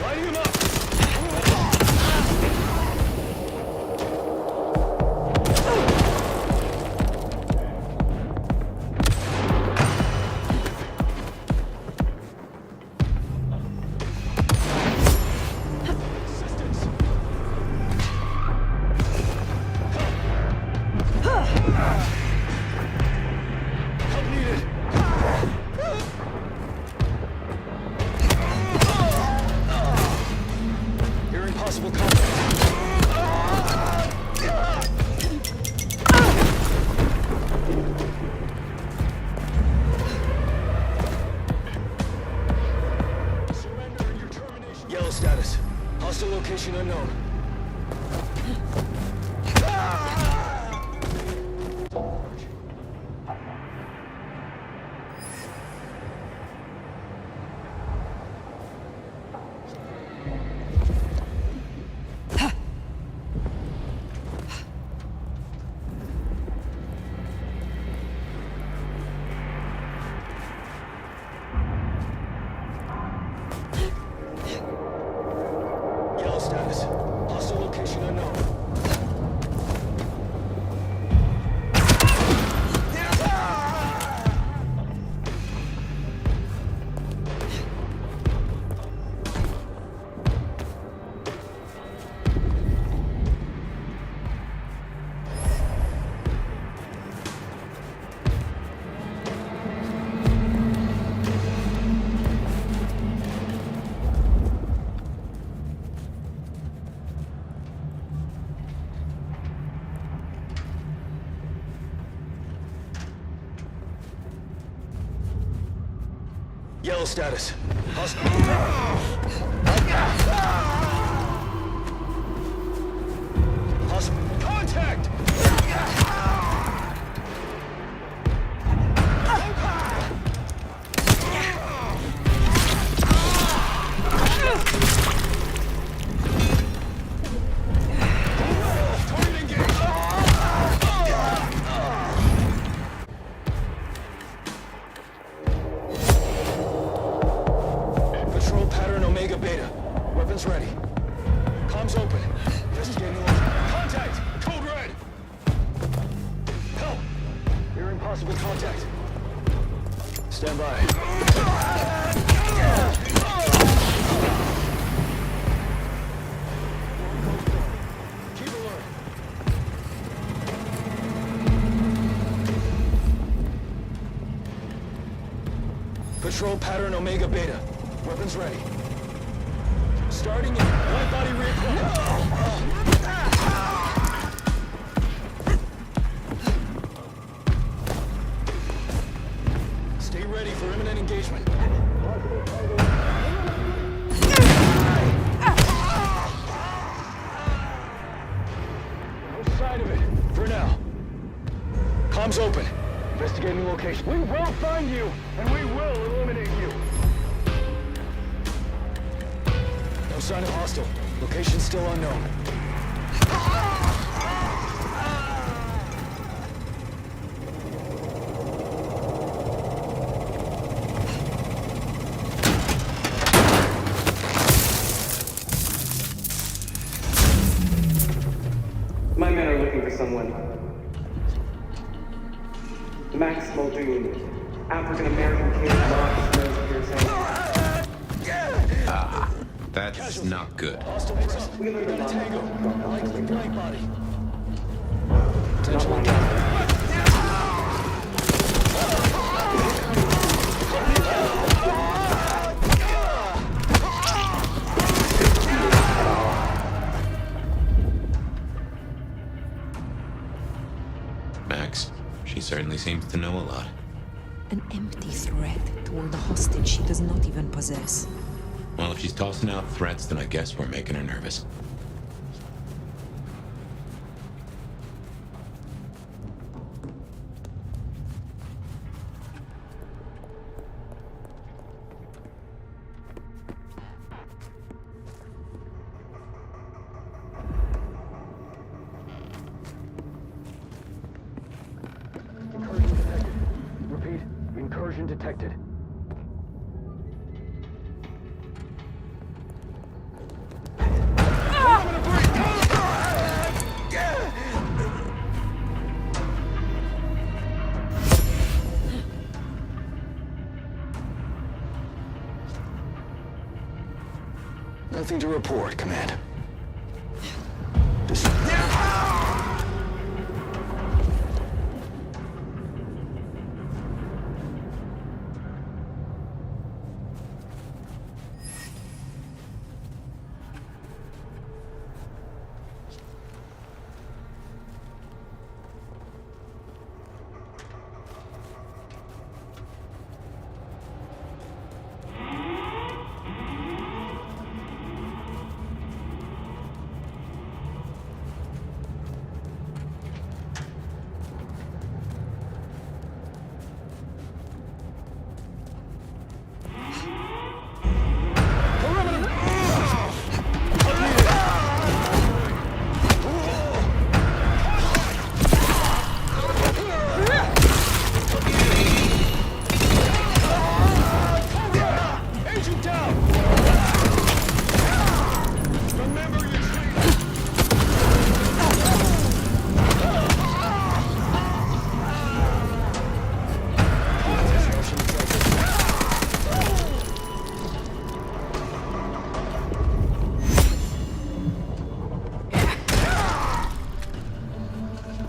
Lighting him up! Yellow status. Hostile location unknown. Yellow status. Hostile location unknown. Yellow status. Contact! Stand by. Keep alert. Patrol pattern Omega Beta. Weapons ready. Starting in light body reequipment. Stay ready for imminent engagement. No sign of it, for now. Comms open. Investigating location. We will find you, and we will eliminate you. No sign of hostile. Location still unknown. My men are looking for someone. Max Muldoon, African-American kid, Mark nose piercing. Ah, that's not good. We learned a lot. Blank body. Not like Max, she certainly seems to know a lot. An empty threat toward a hostage she does not even possess. Well, if she's tossing out threats, then I guess we're making her nervous. Incursion detected. Repeat, incursion detected. Nothing to report, Command.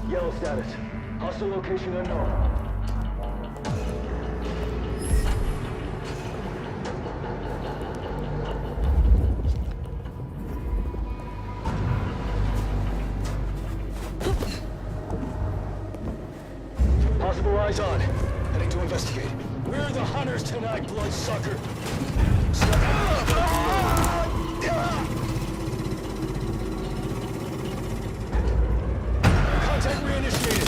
Yellow status. Hostile location unknown. Possible eyes on. Heading to investigate. We're the hunters tonight, bloodsucker. Contact reinitiated.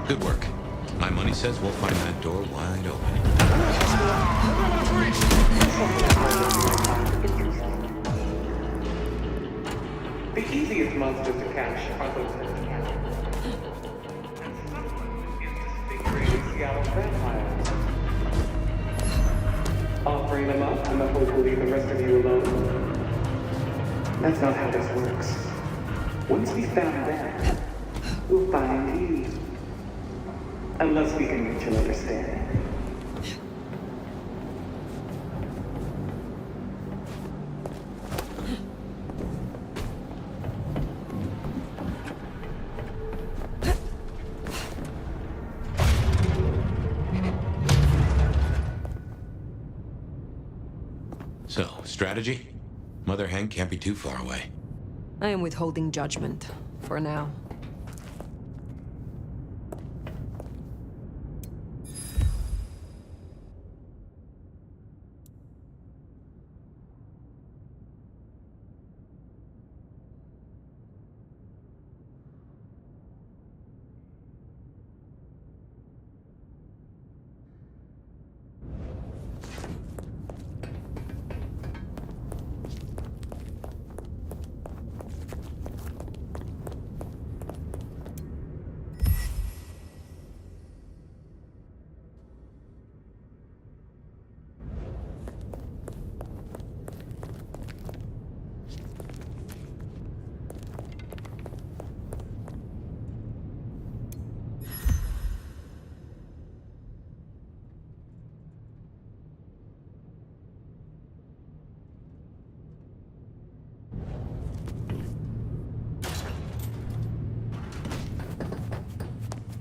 Good work. My money says we'll find that door wide open. The easiest monsters to catch are those that can. And some of them is disfiguring Seattle vampires. offering them up in the hope we'll leave the rest of you alone. That's not how this works. Once we found them, we'll find you. Unless we can mutually understand. So, strategy? Mother Hen can't be too far away. I am withholding judgment, for now.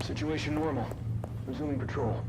Situation normal. Resuming patrol.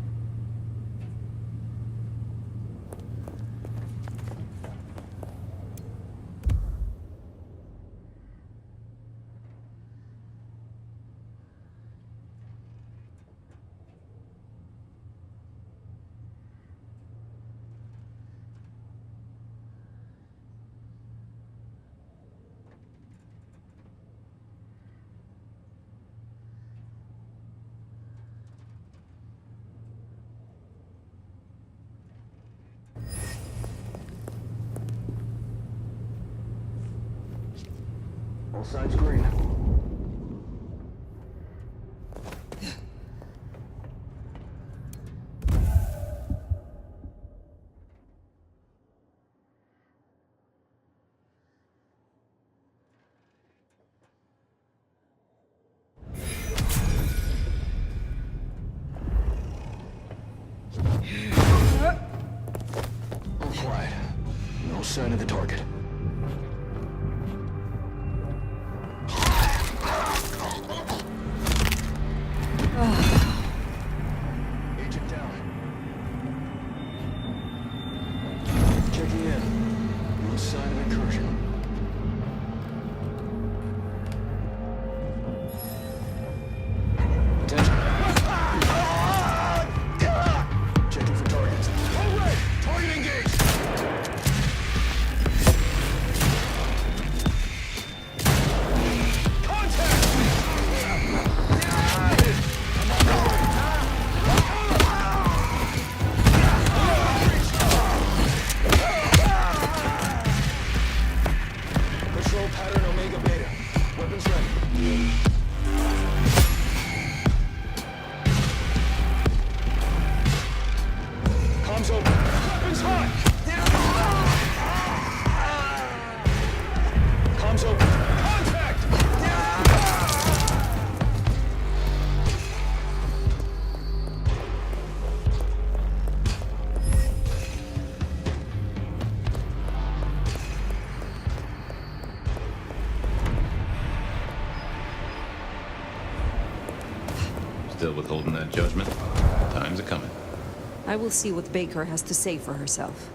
All signs green. All quiet. No sign of the target. Agent down. Checking in. No sign of incursion. Attention. Checking for targets. All right. Target engaged. Still withholding that judgment? Time's a-coming. I will see what Baker has to say for herself.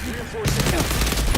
Reinforcing.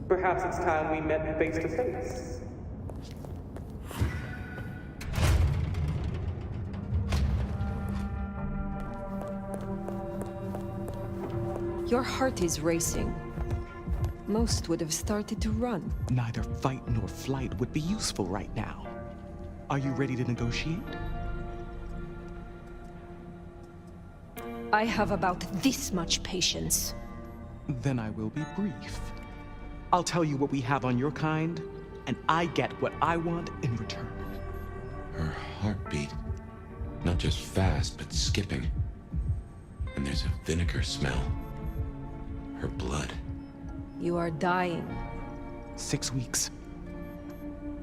Perhaps it's time we met face to face. Your heart is racing. Most would have started to run. Neither fight nor flight would be useful right now. Are you ready to negotiate? I have about this much patience. Then I will be brief. I'll tell you what we have on your kind, and I get what I want in return. Her heartbeat. Not just fast, but skipping. And there's a vinegar smell. Her blood. You are dying. 6 weeks.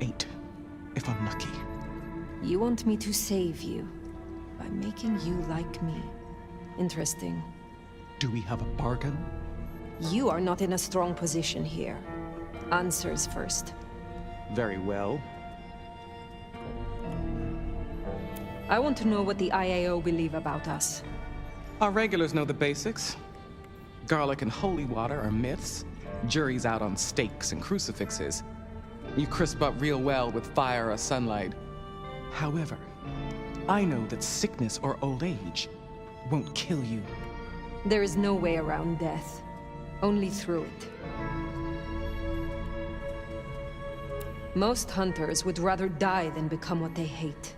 8, if I'm lucky. You want me to save you by making you like me. Interesting. Do we have a bargain? You are not in a strong position here. Answers first. Very well. I want to know what the IAO believe about us. Our regulars know the basics. Garlic and holy water are myths. Jury's out on stakes and crucifixes. You crisp up real well with fire or sunlight. However, I know that sickness or old age won't kill you. There is no way around death. Only through it. Most hunters would rather die than become what they hate.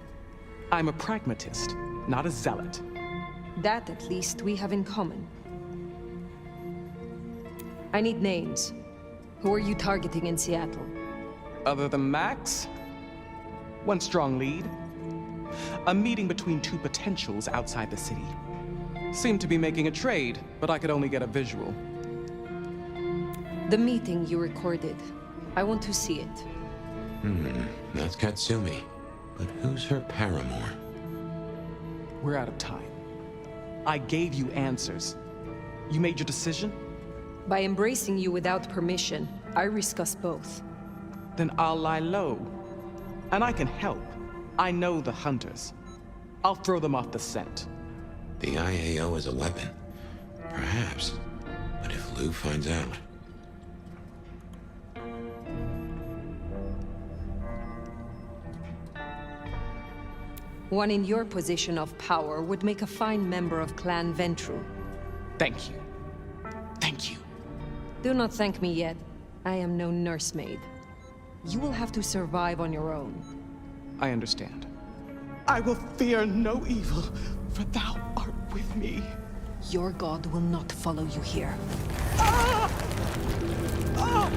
I'm a pragmatist, not a zealot. That, at least, we have in common. I need names. Who are you targeting in Seattle? Other than Max? One strong lead. A meeting between two potentials outside the city. Seemed to be making a trade, but I could only get a visual. The meeting you recorded. I want to see it. That's Katsumi. But who's her paramour? We're out of time. I gave you answers. You made your decision? By embracing you without permission, I risk us both. Then I'll lie low. And I can help. I know the hunters. I'll throw them off the scent. The IAO is a weapon. Perhaps. But if Lou finds out... One in your position of power would make a fine member of Clan Ventru. Thank you. Thank you. Do not thank me yet. I am no nursemaid. You will have to survive on your own. I understand. I will fear no evil, for thou art with me. Your god will not follow you here. Ah! Ah!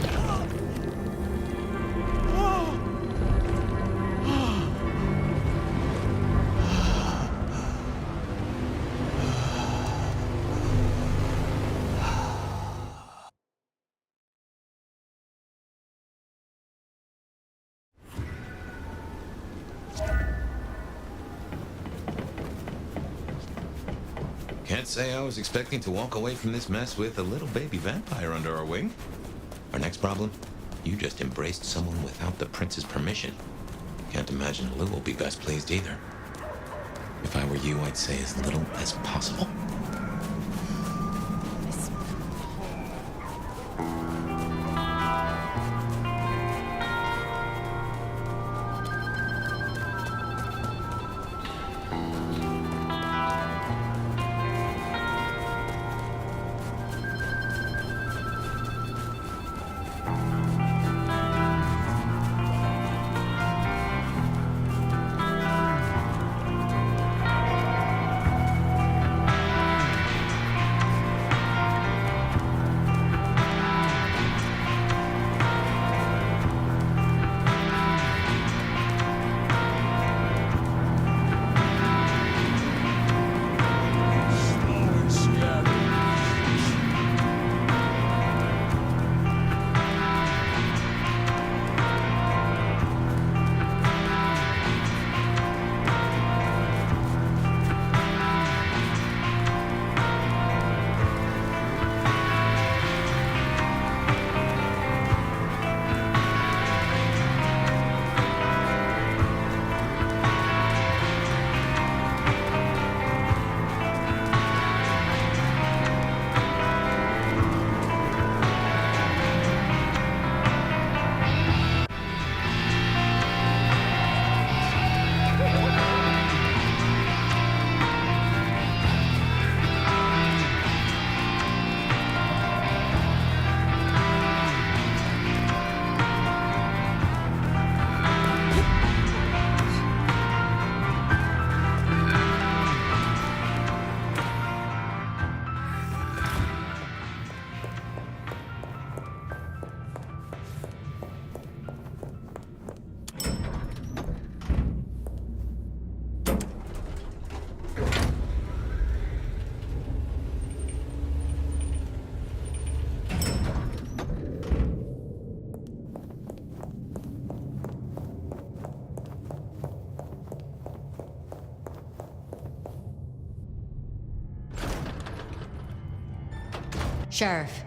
Ah! Can't say I was expecting to walk away from this mess with a little baby vampire under our wing. Our next problem? You just embraced someone without the prince's permission. Can't imagine Lou will be best pleased either. If I were you, I'd say as little as possible. Sheriff.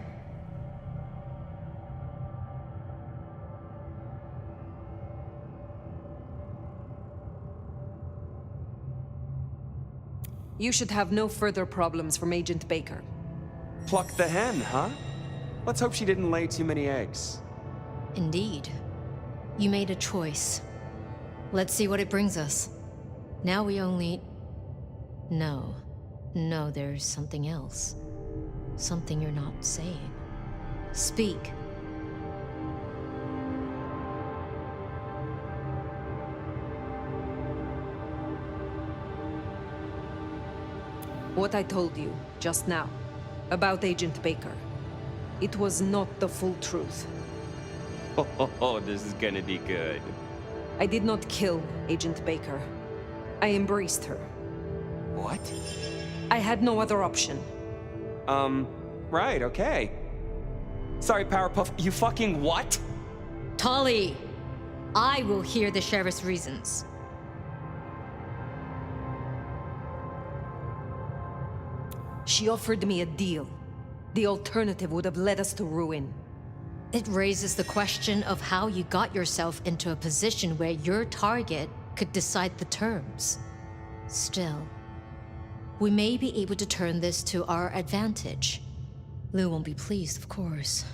You should have no further problems from Agent Baker. Pluck the hen, huh? Let's hope she didn't lay too many eggs. Indeed. You made a choice. Let's see what it brings us. Now we only... No, there's something else. Something you're not saying. Speak. What I told you just now about Agent Baker. It was not the full truth. Oh, this is gonna be good. I did not kill Agent Baker. I embraced her. What? I had no other option. Right, okay. Sorry, Powerpuff, you fucking what? Tali! I will hear the sheriff's reasons. She offered me a deal. The alternative would have led us to ruin. It raises the question of how you got yourself into a position where your target could decide the terms. Still, we may be able to turn this to our advantage. Lou won't be pleased, of course.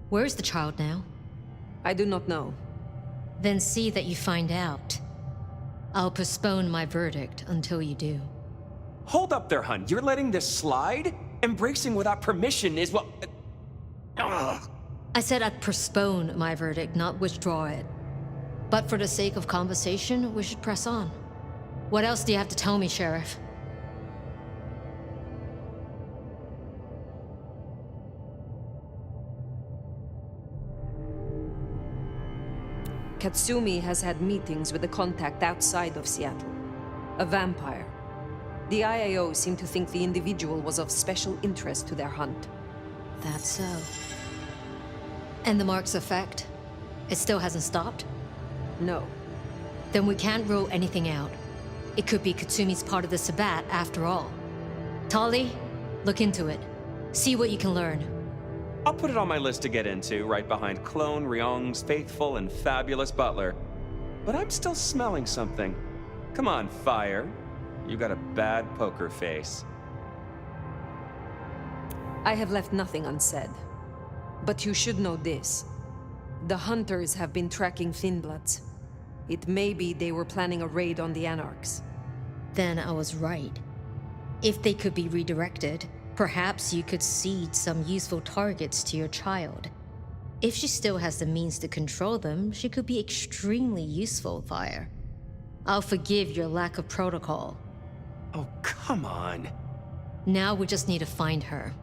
Where's the child now? I do not know. Then see that you find out. I'll postpone my verdict until you do. Hold up there, hun. You're letting this slide? Embracing without permission is what... I said I'd postpone my verdict, not withdraw it. But for the sake of conversation, we should press on. What else do you have to tell me, Sheriff? Katsumi has had meetings with a contact outside of Seattle. A vampire. The IAO seemed to think the individual was of special interest to their hunt. That's so. And the mark's effect? It still hasn't stopped? No. Then we can't rule anything out. It could be Katsumi's part of the Sabbat after all. Tali, look into it. See what you can learn. I'll put it on my list to get into, right behind Clone Ryong's faithful and fabulous butler. But I'm still smelling something. Come on, Phyre. You got a bad poker face. I have left nothing unsaid. But you should know this. The hunters have been tracking Thinbloods. It may be they were planning a raid on the Anarchs. Then I was right. If they could be redirected, perhaps you could seed some useful targets to your child. If she still has the means to control them, she could be extremely useful, Phyre. I'll forgive your lack of protocol. Oh, come on. Now we just need to find her.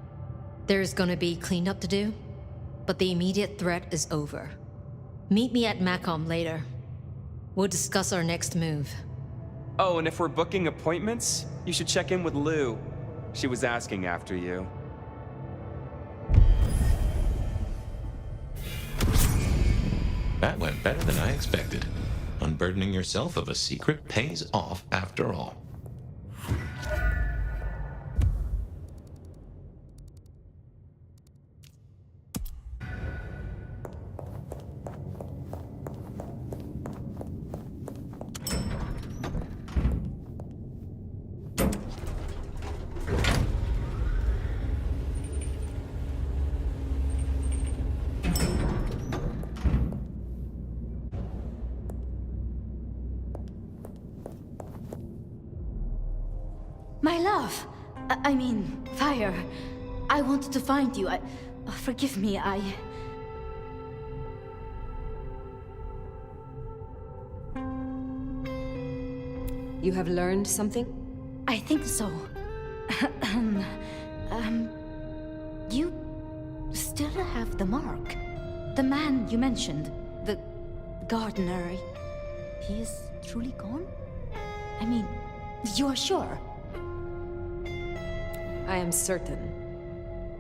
There's gonna be cleanup to do, but the immediate threat is over. Meet me at Macomb later. We'll discuss our next move. Oh, and if we're booking appointments, you should check in with Lou. She was asking after you. That went better than I expected. Unburdening yourself of a secret pays off after all. My love! I mean, Phyre. I wanted to find you. Forgive me, You have learned something? I think so. You still have the mark. The man you mentioned, the gardener, he is truly gone? I mean, you are sure? I am certain.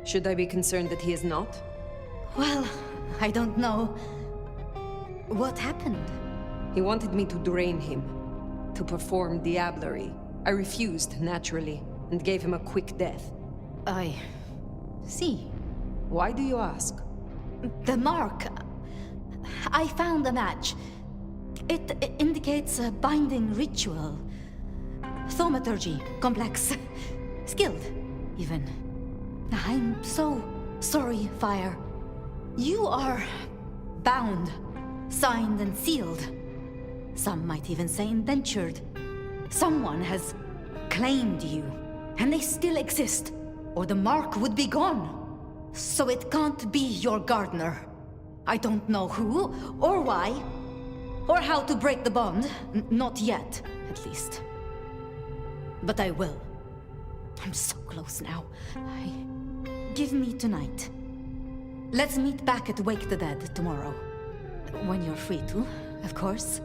Should I be concerned that he is not? Well, I don't know. What happened? He wanted me to drain him, to perform diablerie. I refused, naturally, and gave him a quick death. See. Why do you ask? The mark. I found a match. It indicates a binding ritual. Thaumaturgy, complex. Skilled, even. I'm so sorry, Phyre. You are bound, signed and sealed. Some might even say indentured. Someone has claimed you, and they still exist, or the mark would be gone. So it can't be your gardener. I don't know who, or why, or how to break the bond. Not yet, at least. But I will. I'm so close now. Give me tonight. Let's meet back at Wake the Dead tomorrow. When you're free to, of course.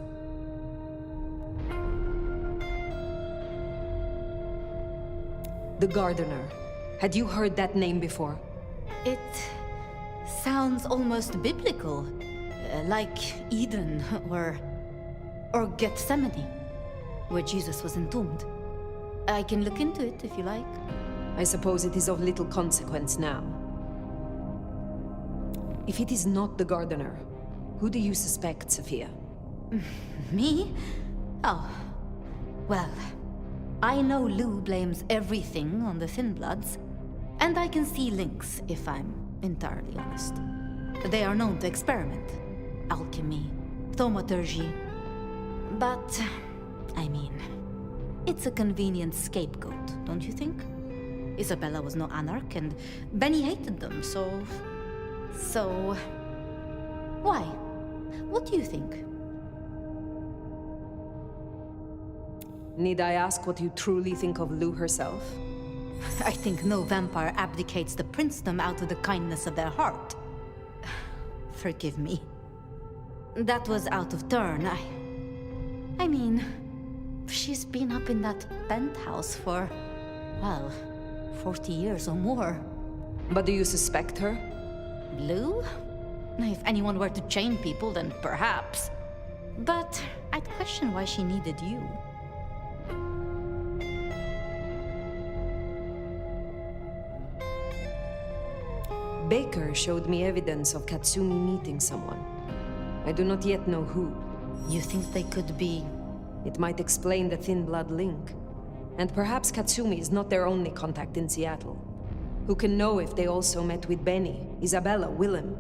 The Gardener. Had you heard that name before? It sounds almost biblical. Like Eden or Gethsemane, where Jesus was entombed. I can look into it if you like. I suppose it is of little consequence now. If it is not the Gardener, who do you suspect, Sophia? Me? Oh. Well, I know Lou blames everything on the Thin Bloods, and I can see links if I'm entirely honest. They are known to experiment. Alchemy, thaumaturgy. But, I mean, it's a convenient scapegoat, don't you think? Isabella was no anarch, and Benny hated them, so... Why? What do you think? Need I ask what you truly think of Lou herself? I think no vampire abdicates the princedom out of the kindness of their heart. Forgive me. That was out of turn. I mean, she's been up in that penthouse for, well, 40 years or more. But do you suspect her? Lou? If anyone were to chain people, then perhaps. But I'd question why she needed you. Baker showed me evidence of Katsumi meeting someone. I do not yet know who. You think they could be... It might explain the Thin Blood link. And perhaps Katsumi is not their only contact in Seattle. Who can know if they also met with Benny, Isabella, Willem,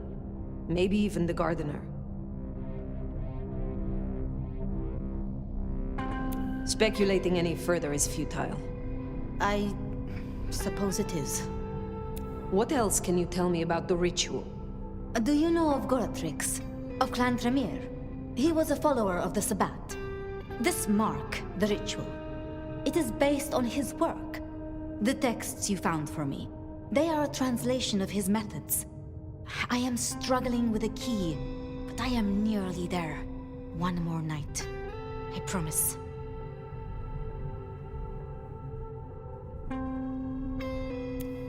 maybe even the Gardener. Speculating any further is futile. I suppose it is. What else can you tell me about the ritual? Do you know of Goratrix, of Clan Tremere? He was a follower of the Sabbat. This mark, the ritual, it is based on his work. The texts you found for me, they are a translation of his methods. I am struggling with a key, but I am nearly there. One more night. I promise.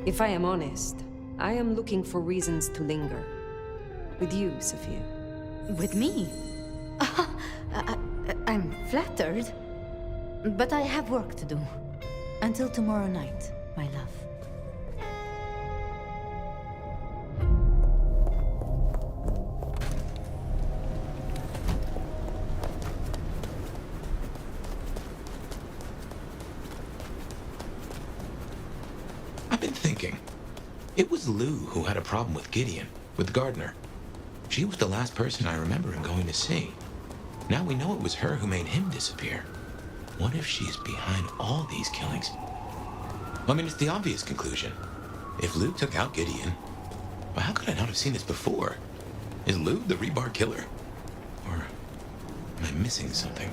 If I am honest, I am looking for reasons to linger. With you, Sophia. With me? I'm flattered. But I have work to do. Until tomorrow night, my love. I've been thinking. It was Lou who had a problem with Gideon, with Gardner. She was the last person I remember him going to see. Now we know it was her who made him disappear. What if she's behind all these killings? I mean, it's the obvious conclusion. If Lou took out Gideon, well, how could I not have seen this before? Is Lou the rebar killer? Or am I missing something?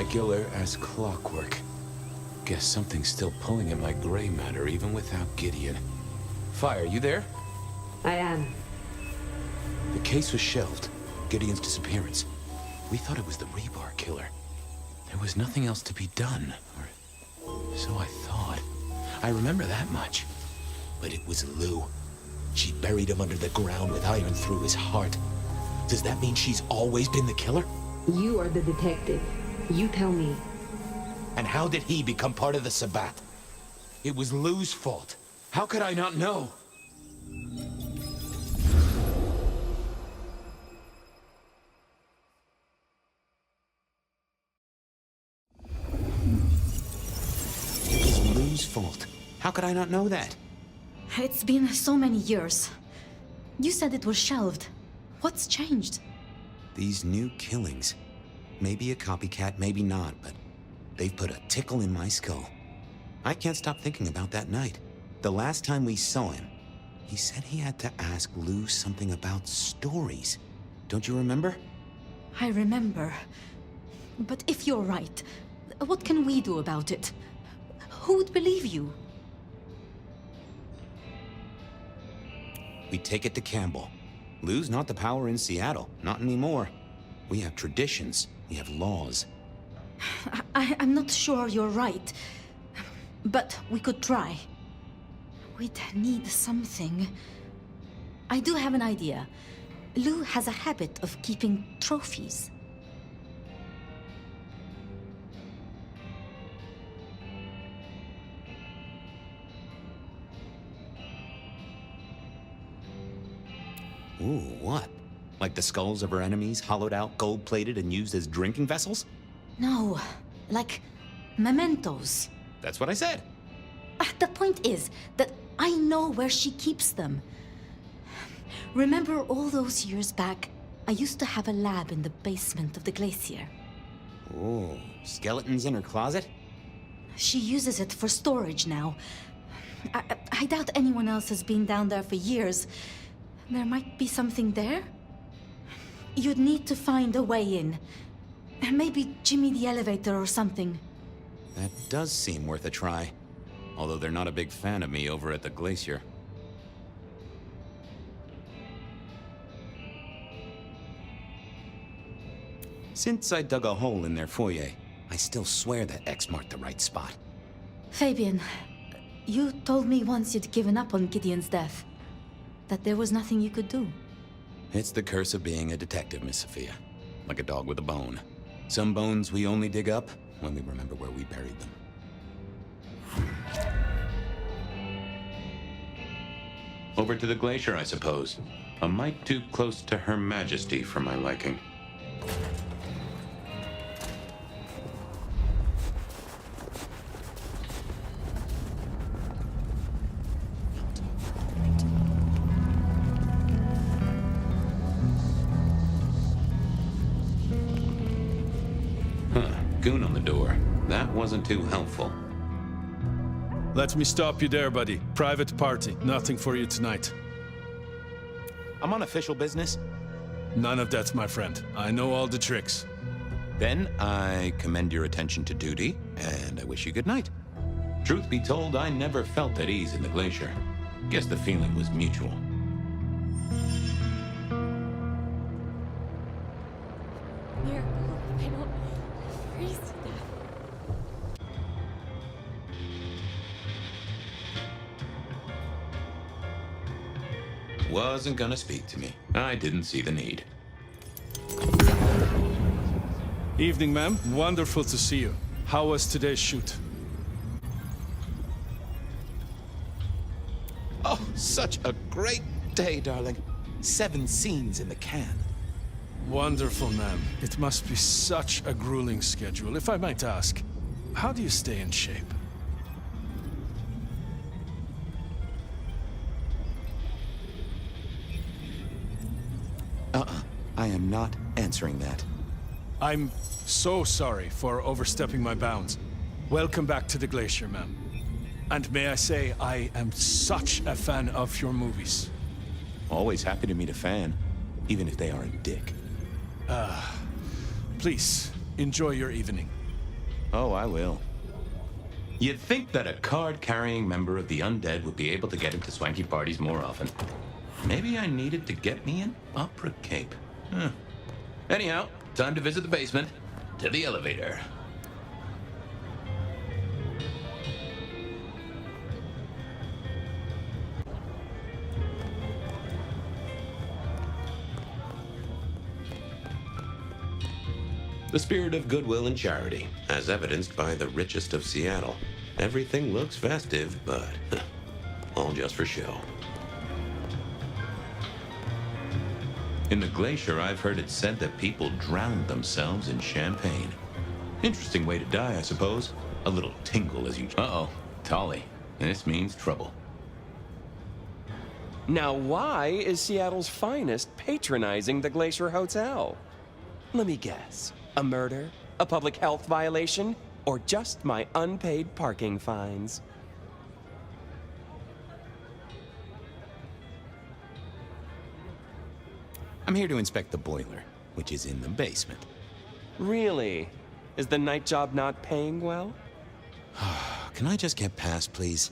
Regular as clockwork. Guess something's still pulling at my gray matter even without Gideon. Phyre, you there? I am. The case was shelved. Gideon's disappearance. We thought it was the rebar killer. There was nothing else to be done, or so I thought. I remember that much. But it was Lou. She buried him under the ground with iron through his heart. Does that mean she's always been the killer? You are the detective. You tell me. And how did he become part of the Sabbat? It was Lou's fault. How could I not know? It was Lou's fault. How could I not know that? It's been so many years. You said it was shelved. What's changed? These new killings. Maybe a copycat, maybe not, but they've put a tickle in my skull. I can't stop thinking about that night. The last time we saw him, he said he had to ask Lou something about stories. Don't you remember? I remember. But if you're right, what can we do about it? Who would believe you? We take it to Campbell. Lou's not the power in Seattle, not anymore. We have traditions, we have laws. I'm not sure you're right, but we could try. We'd need something. I do have an idea. Lou has a habit of keeping trophies. Ooh, what? Like the skulls of her enemies, hollowed out, gold-plated, and used as drinking vessels? No, like mementos. That's what I said. The point is that I know where she keeps them. Remember all those years back, I used to have a lab in the basement of the glacier. Ooh, skeletons in her closet? She uses it for storage now. I doubt anyone else has been down there for years. There might be something there. You'd need to find a way in. Maybe jimmy the elevator or something. That does seem worth a try. Although they're not a big fan of me over at the glacier. Since I dug a hole in their foyer, I still swear that X marked the right spot. Fabian, you told me once you'd given up on Gideon's death. That there was nothing you could do. It's the curse of being a detective, Miss Sophia. Like a dog with a bone. Some bones we only dig up when we remember where we buried them. Over to the glacier, I suppose. A mite too close to Her Majesty for my liking. Goon on the door. That wasn't too helpful. Let me stop you there, buddy. Private party. Nothing for you tonight. I'm on official business. None of that, my friend. I know all the tricks. Then I commend your attention to duty, and I wish you good night. Truth be told, I never felt at ease in the glacier. Guess the feeling was mutual. Wasn't gonna speak to me. I didn't see the need. Evening, ma'am. Wonderful to see you. How was today's shoot? Oh, such a great day, darling. 7 scenes in the can. Wonderful, ma'am. It must be such a grueling schedule. If I might ask, how do you stay in shape? I am not answering that. I'm so sorry for overstepping my bounds. Welcome back to the glacier, ma'am. And may I say, I am such a fan of your movies. Always happy to meet a fan, even if they are a dick. Please, enjoy your evening. Oh, I will. You'd think that a card-carrying member of the undead would be able to get into swanky parties more often. Maybe I needed to get me an opera cape. Huh. Anyhow, time to visit the basement. To the elevator. The spirit of goodwill and charity, as evidenced by the richest of Seattle. Everything looks festive, but all just for show. In the glacier, I've heard it said that people drowned themselves in champagne. Interesting way to die, I suppose. A little tingle as you... Uh-oh, Tolly. This means trouble. Now, why is Seattle's finest patronizing the Glacier Hotel? Let me guess. A murder? A public health violation? Or just my unpaid parking fines? I'm here to inspect the boiler, which is in the basement. Really? Is the night job not paying well? Can I just get past, please?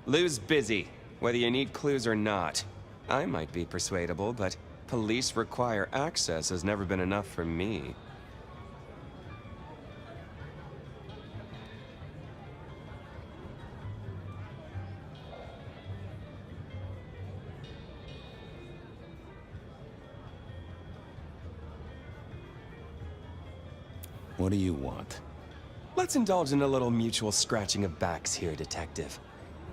Lou's busy, whether you need clues or not. I might be persuadable, but police require access has never been enough for me. What do you want? Let's indulge in a little mutual scratching of backs here, Detective.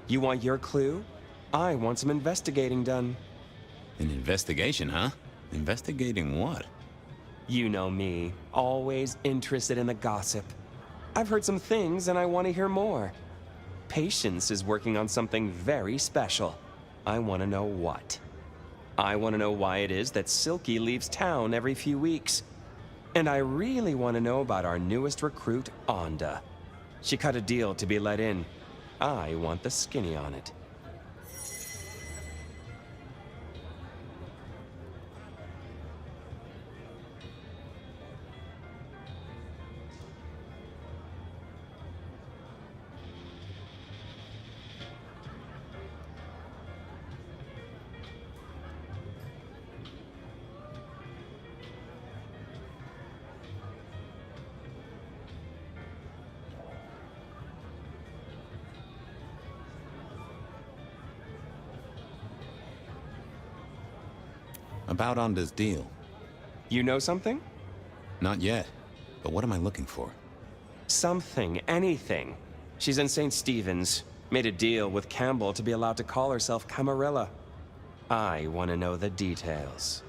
You want your clue? I want some investigating done. An investigation, huh? Investigating what? You know me, always interested in the gossip. I've heard some things and I want to hear more. Patience is working on something very special. I want to know what. I want to know why it is that Silky leaves town every few weeks. And I really want to know about our newest recruit, Onda. She cut a deal to be let in. I want the skinny on it. About Onda's deal. You know something? Not yet. But what am I looking for? Something, anything. She's in St. Stephen's. Made a deal with Campbell to be allowed to call herself Camarilla. I want to know the details.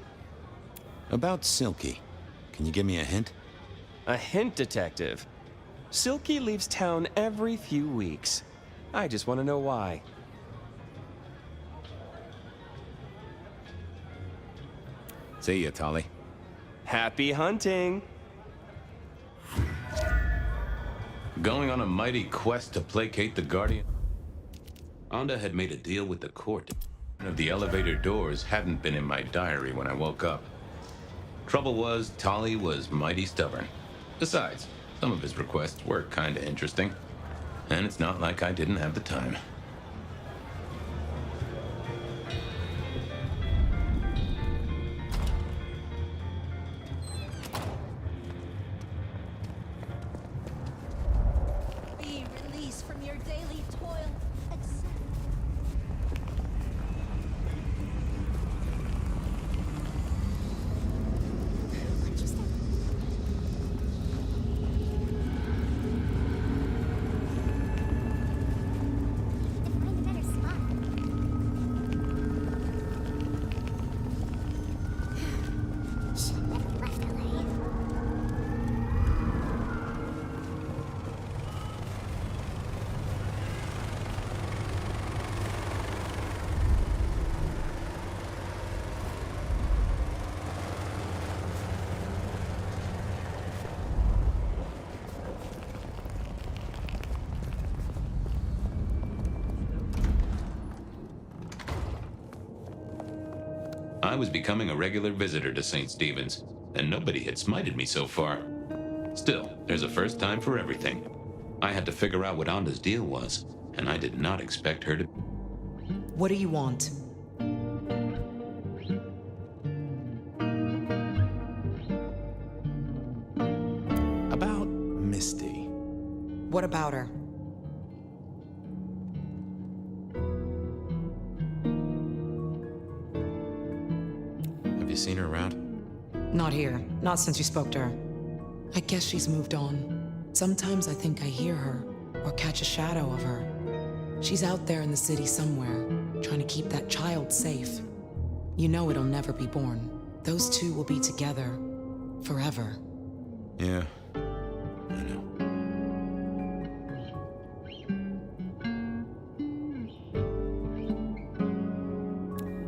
About Silky. Can you give me a hint? A hint, Detective. Silky leaves town every few weeks. I just want to know why. See ya, Tolly. Happy hunting! Going on a mighty quest to placate the Guardian. Onda had made a deal with the court. One of the elevator doors hadn't been in my diary when I woke up. Trouble was, Tolly was mighty stubborn. Besides, some of his requests were kinda interesting. And it's not like I didn't have the time. I was becoming a regular visitor to St. Stephen's, and nobody had smited me so far. Still, there's a first time for everything. I had to figure out what Anda's deal was, and I did not expect her to... What do you want? About Misty. What about her? Have you seen her around? Not here. Not since you spoke to her. I guess she's moved on. Sometimes I think I hear her, or catch a shadow of her. She's out there in the city somewhere, trying to keep that child safe. You know it'll never be born. Those two will be together forever. Yeah, I know.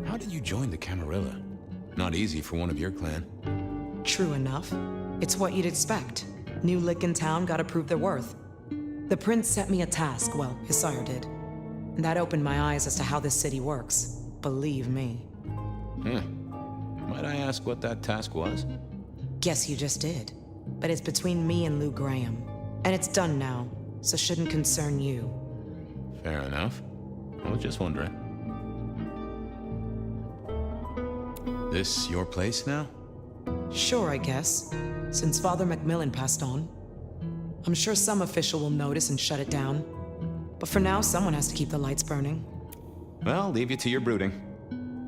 How did you join the Camarilla? Not easy for one of your clan. True enough. It's what you'd expect. New lick in town, gotta prove their worth. The prince set me a task, well, his sire did. And that opened my eyes as to how this city works. Believe me. Might I ask what that task was? Guess you just did. But it's between me and Lou Graham. And it's done now, so shouldn't concern you. Fair enough. I was just wondering. This your place now? Sure, I guess. Since Father Macmillan passed on. I'm sure some official will notice and shut it down. But for now, someone has to keep the lights burning. Well, leave you to your brooding.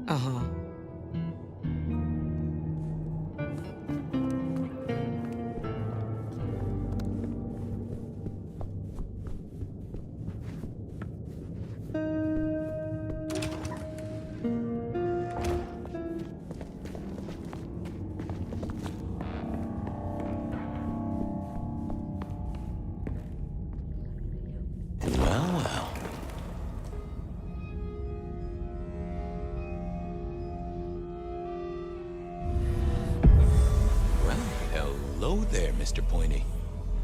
Uh-huh.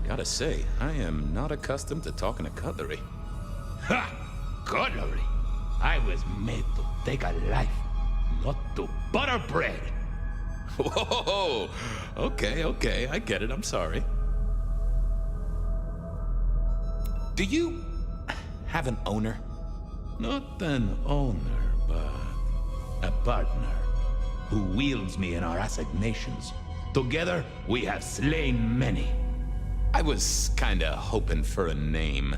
Gotta say, I am not accustomed to talking to cutlery. Ha! Cutlery? I was made to take a life, not to butter bread. Whoa! Okay, I get it, I'm sorry. Do you have an owner? Not an owner, but a partner who wields me in our assignations. Together, we have slain many. I was kinda hoping for a name.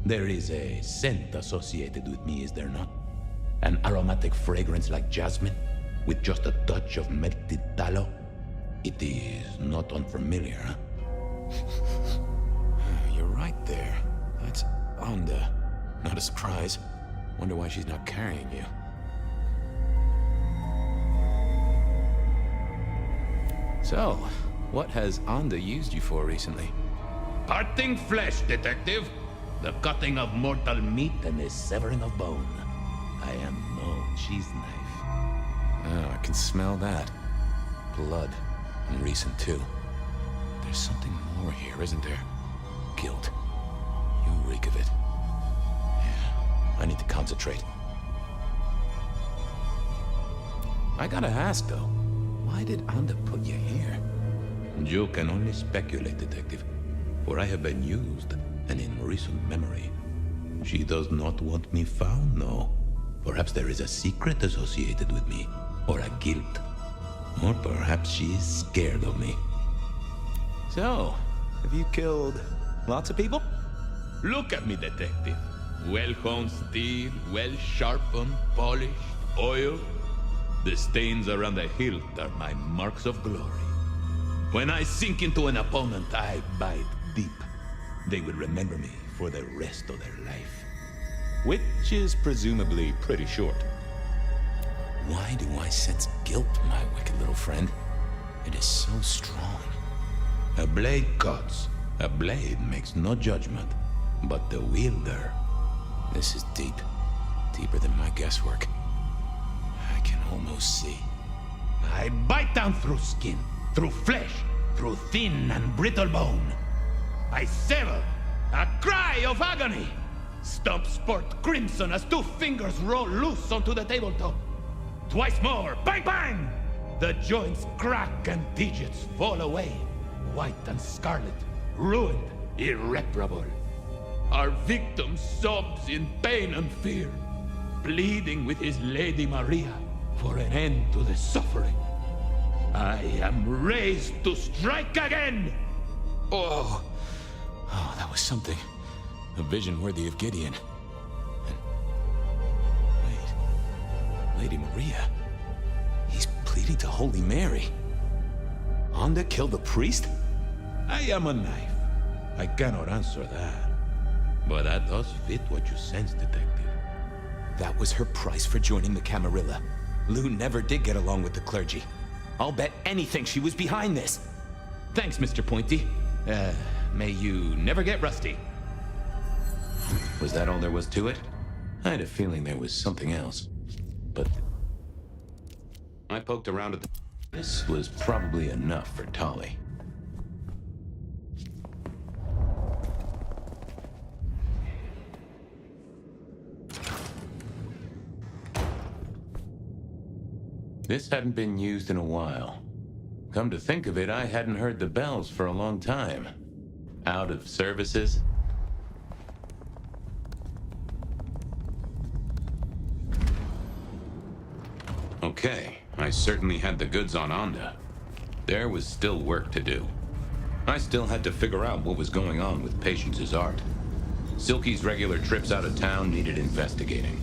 There is a scent associated with me, is there not? An aromatic fragrance like jasmine, with just a touch of melted tallow. It is not unfamiliar, huh? You're right there. That's Anda. Not a surprise. Wonder why she's not carrying you. So, what has Anda used you for recently? Parting flesh, detective. The cutting of mortal meat and the severing of bone. I am no cheese knife. Oh, I can smell that. Blood. And recent, too. There's something more here, isn't there? Guilt. You reek of it. Yeah, I need to concentrate. I gotta ask, though. Why did Anda put you here? You can only speculate, detective. For I have been used, and in recent memory. She does not want me found, no. Perhaps there is a secret associated with me, or a guilt. Or perhaps she is scared of me. So, have you killed lots of people? Look at me, detective. Well-honed steel, well-sharpened, polished, oiled. The stains around the hilt are my marks of glory. When I sink into an opponent, I bite deep. They will remember me for the rest of their life. Which is presumably pretty short. Why do I sense guilt, my wicked little friend? It is so strong. A blade cuts. A blade makes no judgment. But the wielder... This is deep. Deeper than my guesswork. I can almost see. I bite down through skin, through flesh, through thin and brittle bone. I sever, a cry of agony. Stumps spurt crimson as 2 fingers roll loose onto the tabletop. Twice more, bang bang! The joints crack and digits fall away. white and scarlet, ruined, irreparable. Our victim sobs in pain and fear, pleading with his Lady Maria for an end to the suffering. I am raised to strike again! Oh, that was something. A vision worthy of Gideon. And... wait, Lady Maria? He's pleading to Holy Mary. Onda killed the priest? I am a knife. I cannot answer that. But that does fit what you sense, Detective. That was her price for joining the Camarilla. Lou never did get along with the clergy. I'll bet anything she was behind this. Thanks, Mr. Pointy. May you never get rusty. Was that all there was to it? I had a feeling there was something else. But I poked around at the... This was probably enough for Tali. This hadn't been used in a while. Come to think of it, I hadn't heard the bells for a long time. Out of services? Okay, I certainly had the goods on Onda. There was still work to do. I still had to figure out what was going on with Patience's art. Silky's regular trips out of town needed investigating.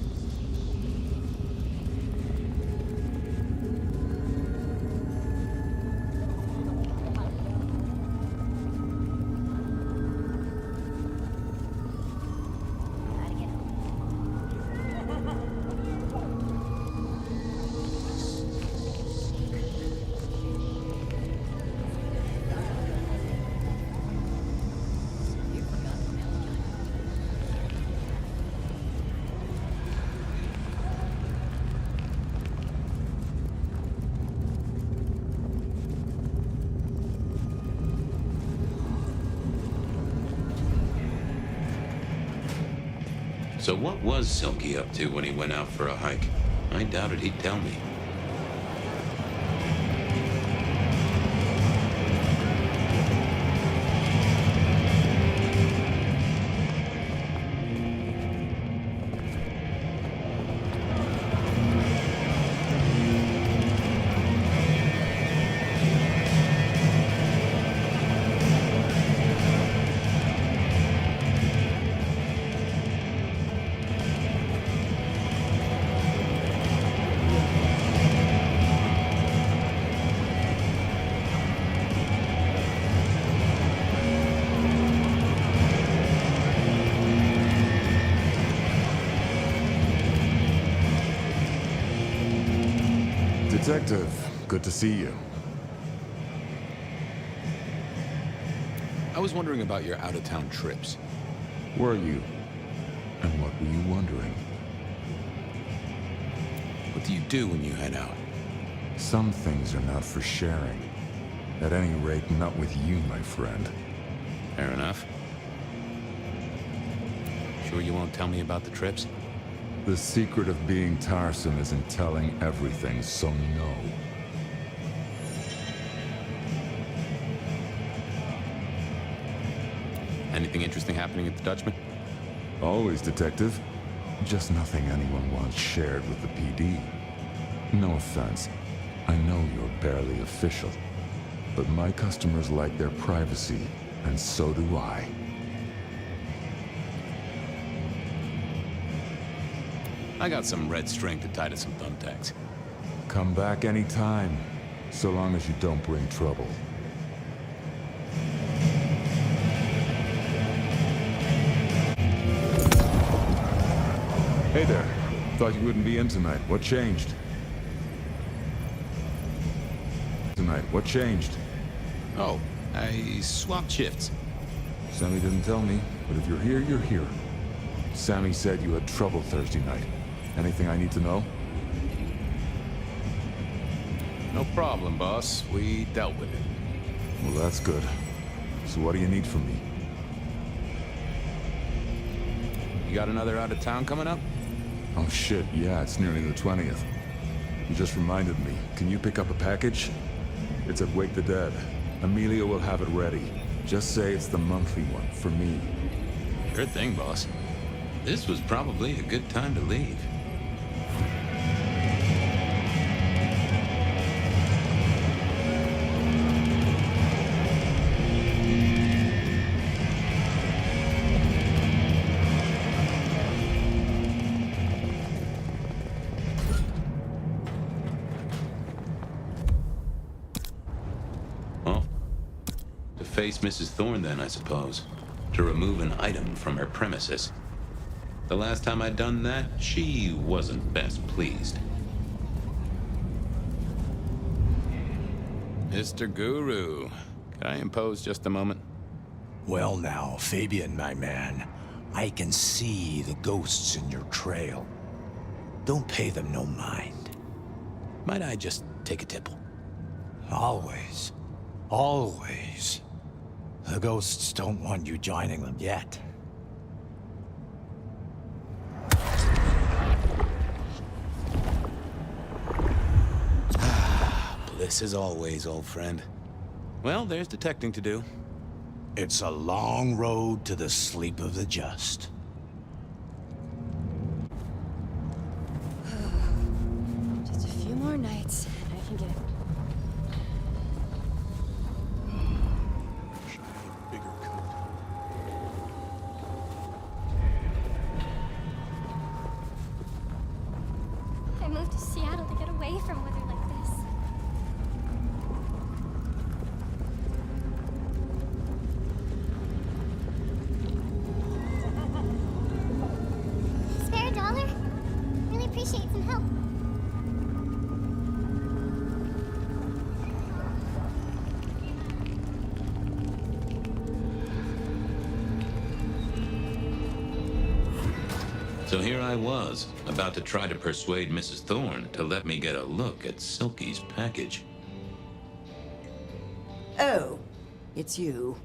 So what was Silky up to when he went out for a hike? I doubted he'd tell me. Detective, good to see you. I was wondering about your out-of-town trips. Were you? And what were you wondering? What do you do when you head out? Some things are not for sharing. At any rate, not with you, my friend. Fair enough. Sure you won't tell me about the trips? The secret of being tiresome is in telling everything, so no. Anything interesting happening at the Dutchman? Always, Detective. Just nothing anyone wants shared with the PD. No offense. I know you're barely official. But my customers like their privacy, and so do I. I got some red string to tie to some thumbtacks. Come back anytime, so long as you don't bring trouble. Hey there. Thought you wouldn't be in tonight. What changed? What changed? Oh, I swapped shifts. Sammy didn't tell me, but if you're here, you're here. Sammy said you had trouble Thursday night. Anything I need to know? No problem, boss. We dealt with it. Well, that's good. So what do you need from me? You got another out of town coming up? Oh shit, yeah, it's nearly the 20th. You just reminded me. Can you pick up a package? It's at Wake the Dead. Amelia will have it ready. Just say it's the monthly one, for me. Sure thing, boss. This was probably a good time to leave. Face Mrs. Thorne then, I suppose. To remove an item from her premises. The last time I'd done that, she wasn't best pleased. Mr. Guru, could I impose just a moment? Well now, Fabian, my man. I can see the ghosts in your trail. Don't pay them no mind. Might I just take a tipple? Always. Always. The ghosts don't want you joining them yet. Bliss as always, old friend. Well, there's detecting to do. It's a long road to the sleep of the just. Just a few more nights, and I can get I moved to Seattle to get away from weather like this. Spare a dollar? Really appreciate some help. So here I was, about to try to persuade Mrs. Thorne to let me get a look at Silky's package. Oh, it's you.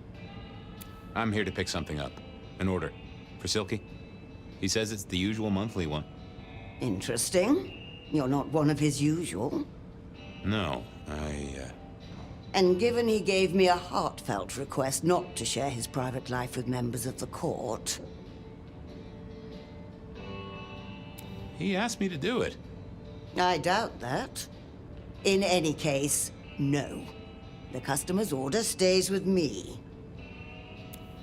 I'm here to pick something up. An order. For Silky. He says it's the usual monthly one. Interesting. You're not one of his usual. No, And given he gave me a heartfelt request not to share his private life with members of the court... He asked me to do it. I doubt that. In any case, no. The customer's order stays with me.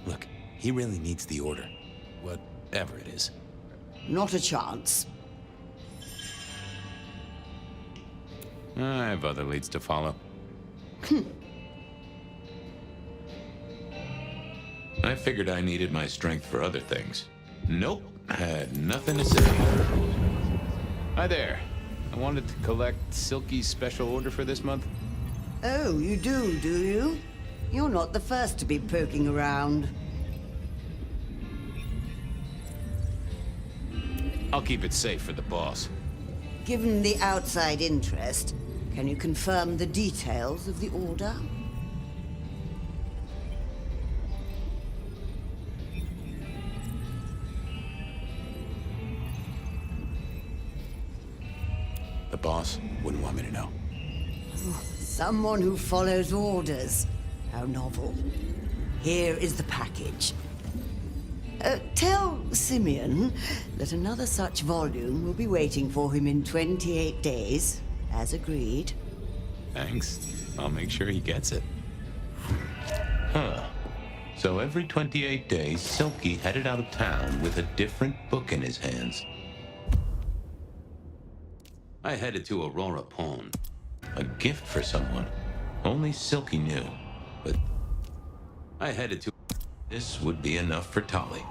Look, he really needs the order. Whatever it is. Not a chance. I have other leads to follow. I figured I needed my strength for other things. Nope, I had nothing to say. Hi there. I wanted to collect Silky's special order for this month. Oh, you do you? You're not the first to be poking around. I'll keep it safe for the boss. Given the outside interest, can you confirm the details of the order? The boss wouldn't want me to know. Someone who follows orders. How novel. Here is the package. Tell Simeon that another such volume will be waiting for him in 28 days, as agreed. Thanks. I'll make sure he gets it. Huh. So every 28 days, Silky headed out of town with a different book in his hands. I headed to Aurora Pond. A gift for someone. Only Silky knew. But I headed to... This would be enough for Tali.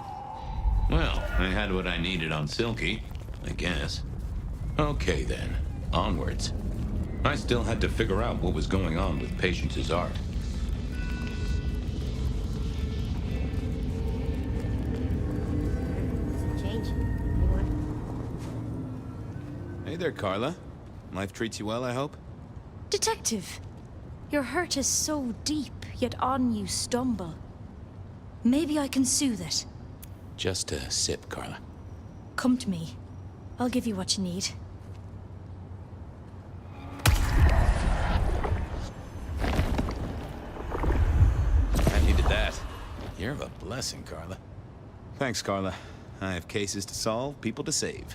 Well, I had what I needed on Silky, I guess. Okay then, onwards. I still had to figure out what was going on with Patience's art. Change. Hey there, Carla. Life treats you well, I hope? Detective, your hurt is so deep, yet on you stumble. Maybe I can soothe it. Just a sip, Carla. Come to me. I'll give you what you need. You're a blessing, Carla. Thanks, Carla. I have cases to solve, people to save.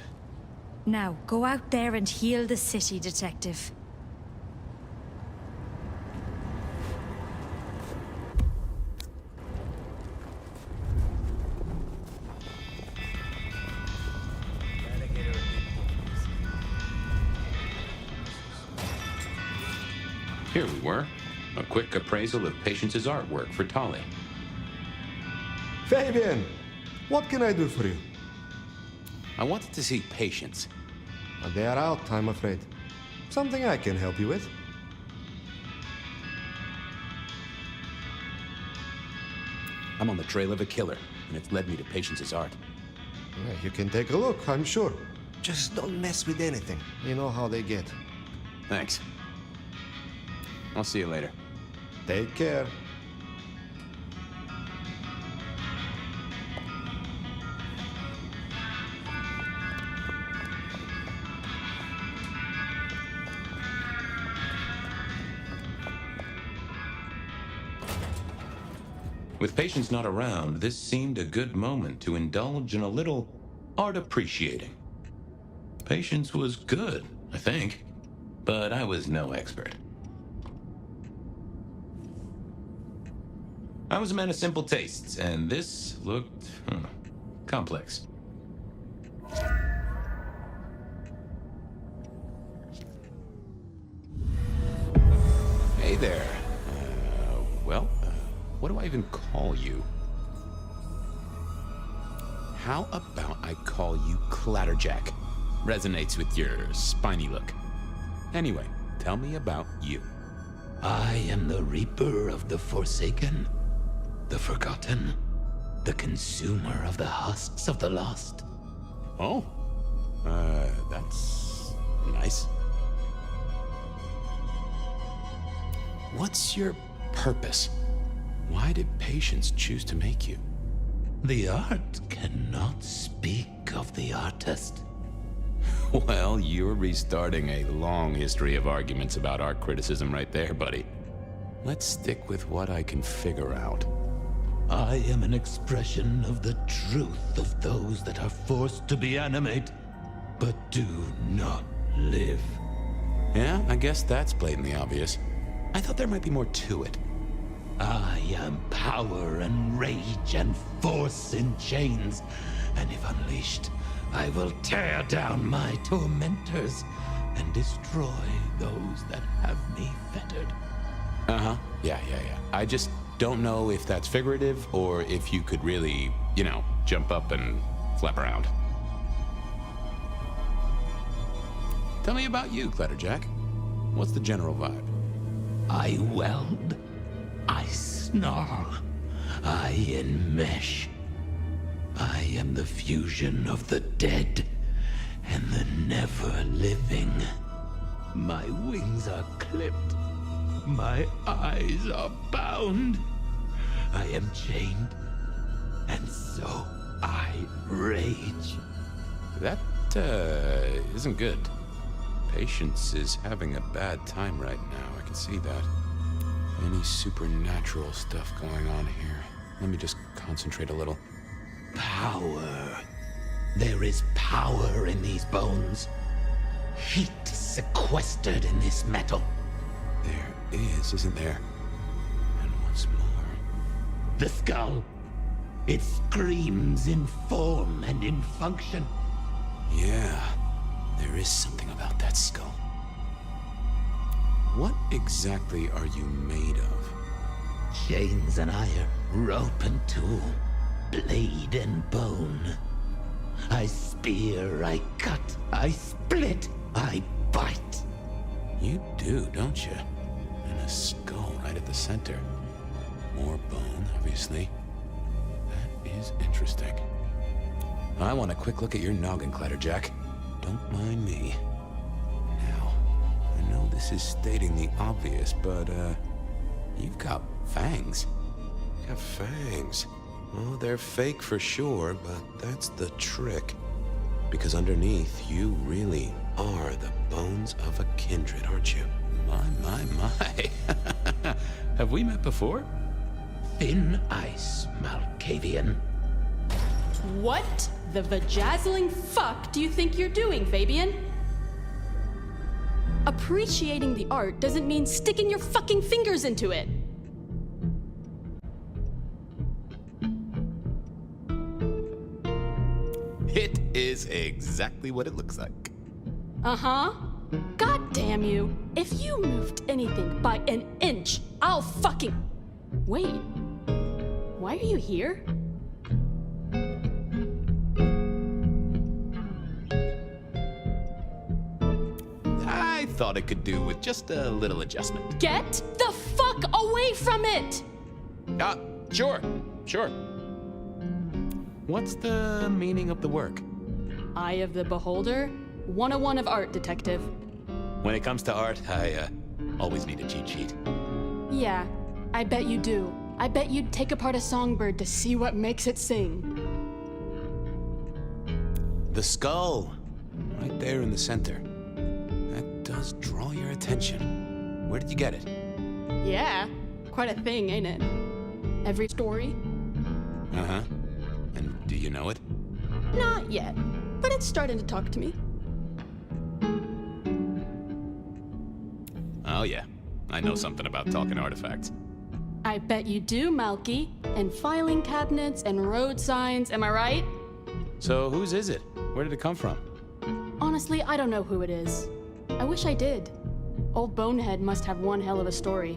Now, go out there and heal the city, Detective. Here we were. A quick appraisal of Patience's artwork for Tali. Fabian, what can I do for you? I wanted to see Patience. They are out, I'm afraid. Something I can help you with? I'm on the trail of a killer, and it's led me to Patience's art. You can take a look, I'm sure. Just don't mess with anything. You know how they get. Thanks. I'll see you later. Take care. With Patience not around, this seemed a good moment to indulge in a little art appreciating. Patience was good, I think, but I was no expert. I was a man of simple tastes, and this looked complex. Hey there. What do I even call you? How about I call you Clatterjack? Resonates with your spiny look. Anyway, tell me about you. I am the Reaper of the Forsaken, the Forgotten, the Consumer of the Husks of the Lost. Oh, that's nice. What's your purpose? Why did Patience choose to make you? The art cannot speak of the artist. Well, you're restarting a long history of arguments about art criticism right there, buddy. Let's stick with what I can figure out. I am an expression of the truth of those that are forced to be animate, but do not live. Yeah, I guess that's blatantly obvious. I thought there might be more to it. I am power and rage and force in chains, and if unleashed, I will tear down my tormentors and destroy those that have me fettered. Uh-huh. Yeah. I just don't know if that's figurative or if you could really, jump up and flap around. Tell me about you, Clatterjack. What's the general vibe? I weld. I snarl. I enmesh. I am the fusion of the dead and the never-living. My wings are clipped. My eyes are bound. I am chained. And so I rage. That, isn't good. Patience is having a bad time right now. I can see that. Any supernatural stuff going on here. Let me just concentrate a little. Power. There is power in these bones. Heat sequestered in this metal. There is, isn't there? And what's more? The skull. It screams in form and in function. Yeah, there is something about that skull. What exactly are you made of? Chains and iron, rope and tool, blade and bone. I spear, I cut, I split, I bite. You do, don't you? And a skull right at the center. More bone, obviously. That is interesting. I want a quick look at your noggin, Clatterjack. Don't mind me. Now, I know this is stating the obvious, but, you've got fangs. You got fangs. Well, they're fake for sure, but that's the trick. Because underneath, you really are the bones of a kindred, aren't you? My. Have we met before? thin ice, Malkavian. What the vajazzling fuck do you think you're doing, Fabian? Appreciating the art doesn't mean sticking your fucking fingers into it. It is exactly what it looks like. Uh-huh. God damn you. If you moved anything by an inch, I'll fucking... Wait. Why are you here? I thought it could do with just a little adjustment. Get the fuck away from it! Sure. What's the meaning of the work? Eye of the Beholder? 101 of art, detective. When it comes to art, I always need a cheat sheet. Yeah, I bet you do. I bet you'd take apart a songbird to see what makes it sing. The skull, right there in the center. That does draw your attention. Where did you get it? Yeah, quite a thing, ain't it? Every story? Uh-huh. And do you know it? Not yet, but it's starting to talk to me. Oh yeah, I know something about talking artifacts. I bet you do, Malky. And filing cabinets and road signs, am I right? So whose is it? Where did it come from? Honestly, I don't know who it is. I wish I did. Old Bonehead must have one hell of a story.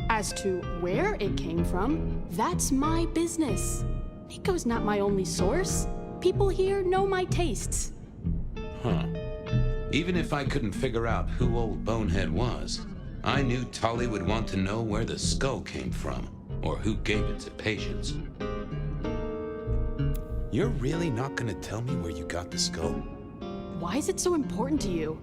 As to where it came from, that's my business. Nico's not my only source. People here know my tastes. Huh. Even if I couldn't figure out who old Bonehead was, I knew Tolly would want to know where the skull came from, or who gave it to Patience. You're really not gonna tell me where you got the skull? Why is it so important to you?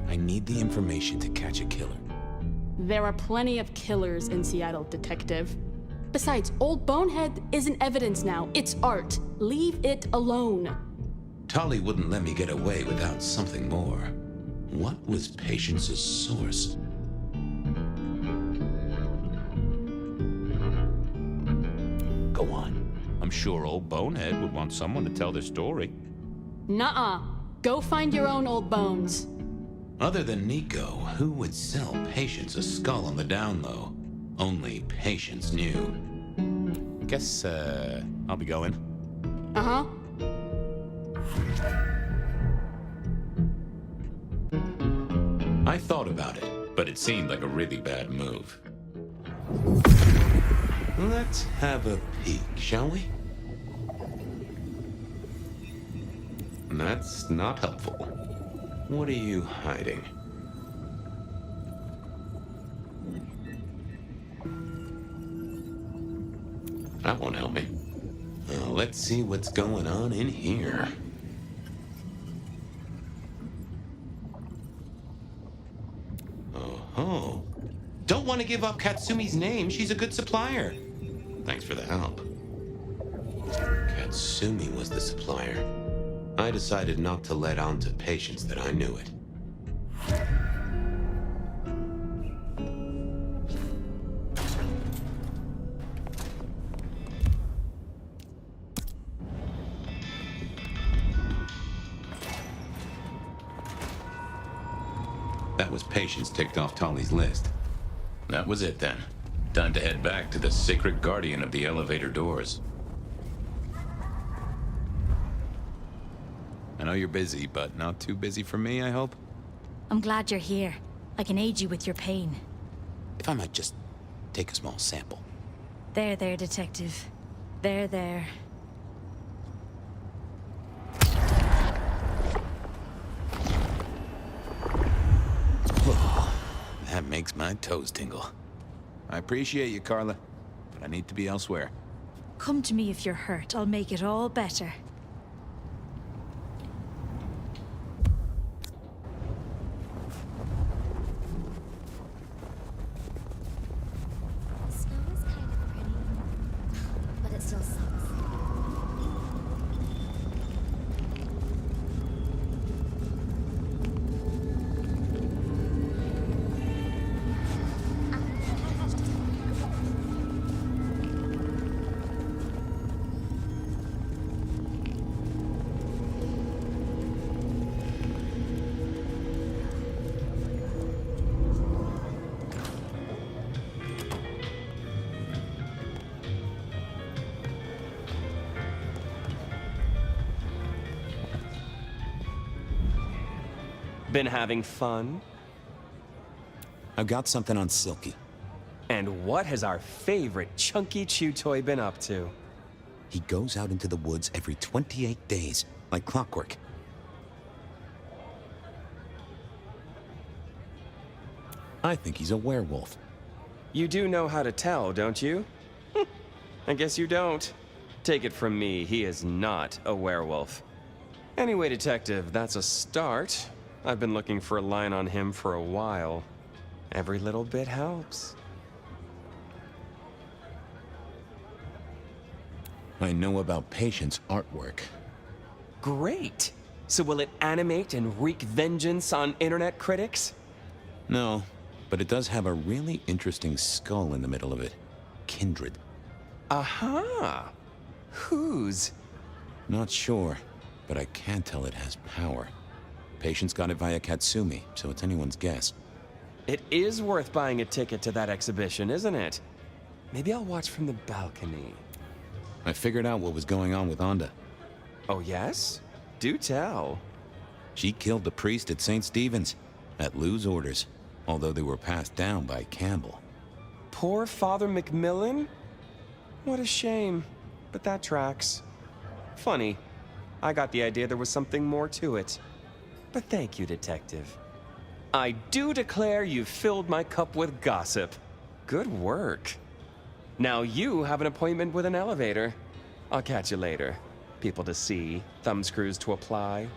I need the information to catch a killer. There are plenty of killers in Seattle, detective. Besides, old Bonehead isn't evidence now. It's art. Leave it alone. Tolly wouldn't let me get away without something more. What was Patience's source? Go on. I'm sure old Bonehead would want someone to tell their story. Nuh-uh. Go find your own old bones. Other than Nico, who would sell Patience a skull on the down low? Only Patience knew. Guess, I'll be going. Uh-huh. I thought about it, but it seemed like a really bad move. Let's have a peek, shall we? That's not helpful. What are you hiding? That won't help me. Let's see what's going on in here. Oh. Don't want to give up Katsumi's name. She's a good supplier. Thanks for the help. Katsumi was the supplier. I decided not to let on to Patience that I knew it. That was Patience ticked off Tolly's list. That was it then. Time to head back to the sacred guardian of the elevator doors. I know you're busy, but not too busy for me, I hope? I'm glad you're here. I can aid you with your pain. If I might just take a small sample. There, detective. There. That makes my toes tingle. I appreciate you, Carla, but I need to be elsewhere. Come to me if you're hurt. I'll make it all better. The snow is kind of pretty, but it still sucks. Been having fun? I've got something on Silky. And what has our favorite chunky chew toy been up to? He goes out into the woods every 28 days, like clockwork. I think he's a werewolf. You do know how to tell, don't you? I guess you don't. Take it from me, he is not a werewolf. Anyway, Detective, that's a start. I've been looking for a line on him for a while. Every little bit helps. I know about Patient's artwork. Great! So will it animate and wreak vengeance on internet critics? No, but it does have a really interesting skull in the middle of it. Kindred. Aha! Whose? Not sure, but I can tell it has power. Patient's got it via Katsumi, so it's anyone's guess. It is worth buying a ticket to that exhibition, isn't it? Maybe I'll watch from the balcony. I figured out what was going on with Onda. Oh, yes? Do tell. She killed the priest at St. Stephen's, at Lou's orders, although they were passed down by Campbell. Poor Father Macmillan? What a shame, but that tracks. Funny, I got the idea there was something more to it. But thank you, Detective. I do declare you've filled my cup with gossip. Good work. Now you have an appointment with an elevator. I'll catch you later. People to see, thumbscrews to apply.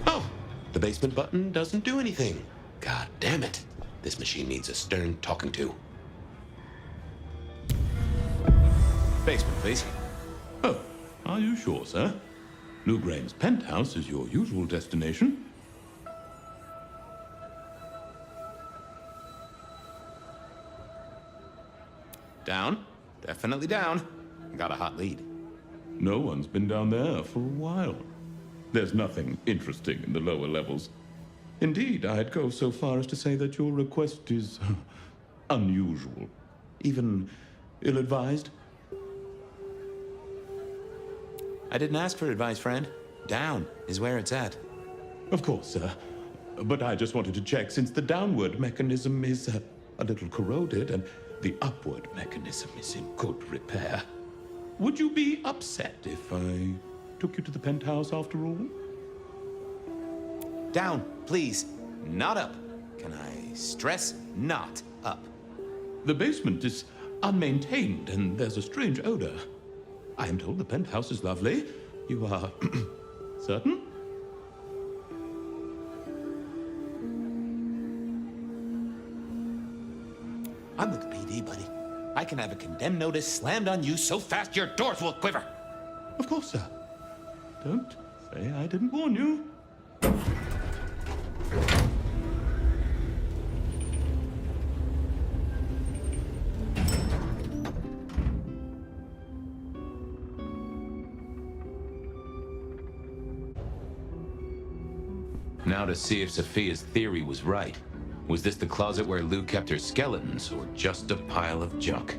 Oh, the basement button doesn't do anything. God damn it. This machine needs a stern talking to. Basement, please. Oh, are you sure, sir? Lou Graham's penthouse is your usual destination. Down. Definitely down. Got a hot lead. No one's been down there for a while. There's nothing interesting in the lower levels. Indeed, I'd go so far as to say that your request is unusual, even ill-advised. I didn't ask for advice, friend. Down is where it's at. Of course, sir. But I just wanted to check, since the downward mechanism is a little corroded and the upward mechanism is in good repair. Would you be upset if I took you to the penthouse after all? Down, please. Not up. Can I stress not up? The basement is unmaintained and there's a strange odor. I am told the penthouse is lovely. You are certain? I'm with the PD, buddy. I can have a condemned notice slammed on you so fast your doors will quiver. Of course, sir. Don't say I didn't warn you. Now to see if Sophia's theory was right. Was this the closet where Lou kept her skeletons, or just a pile of junk?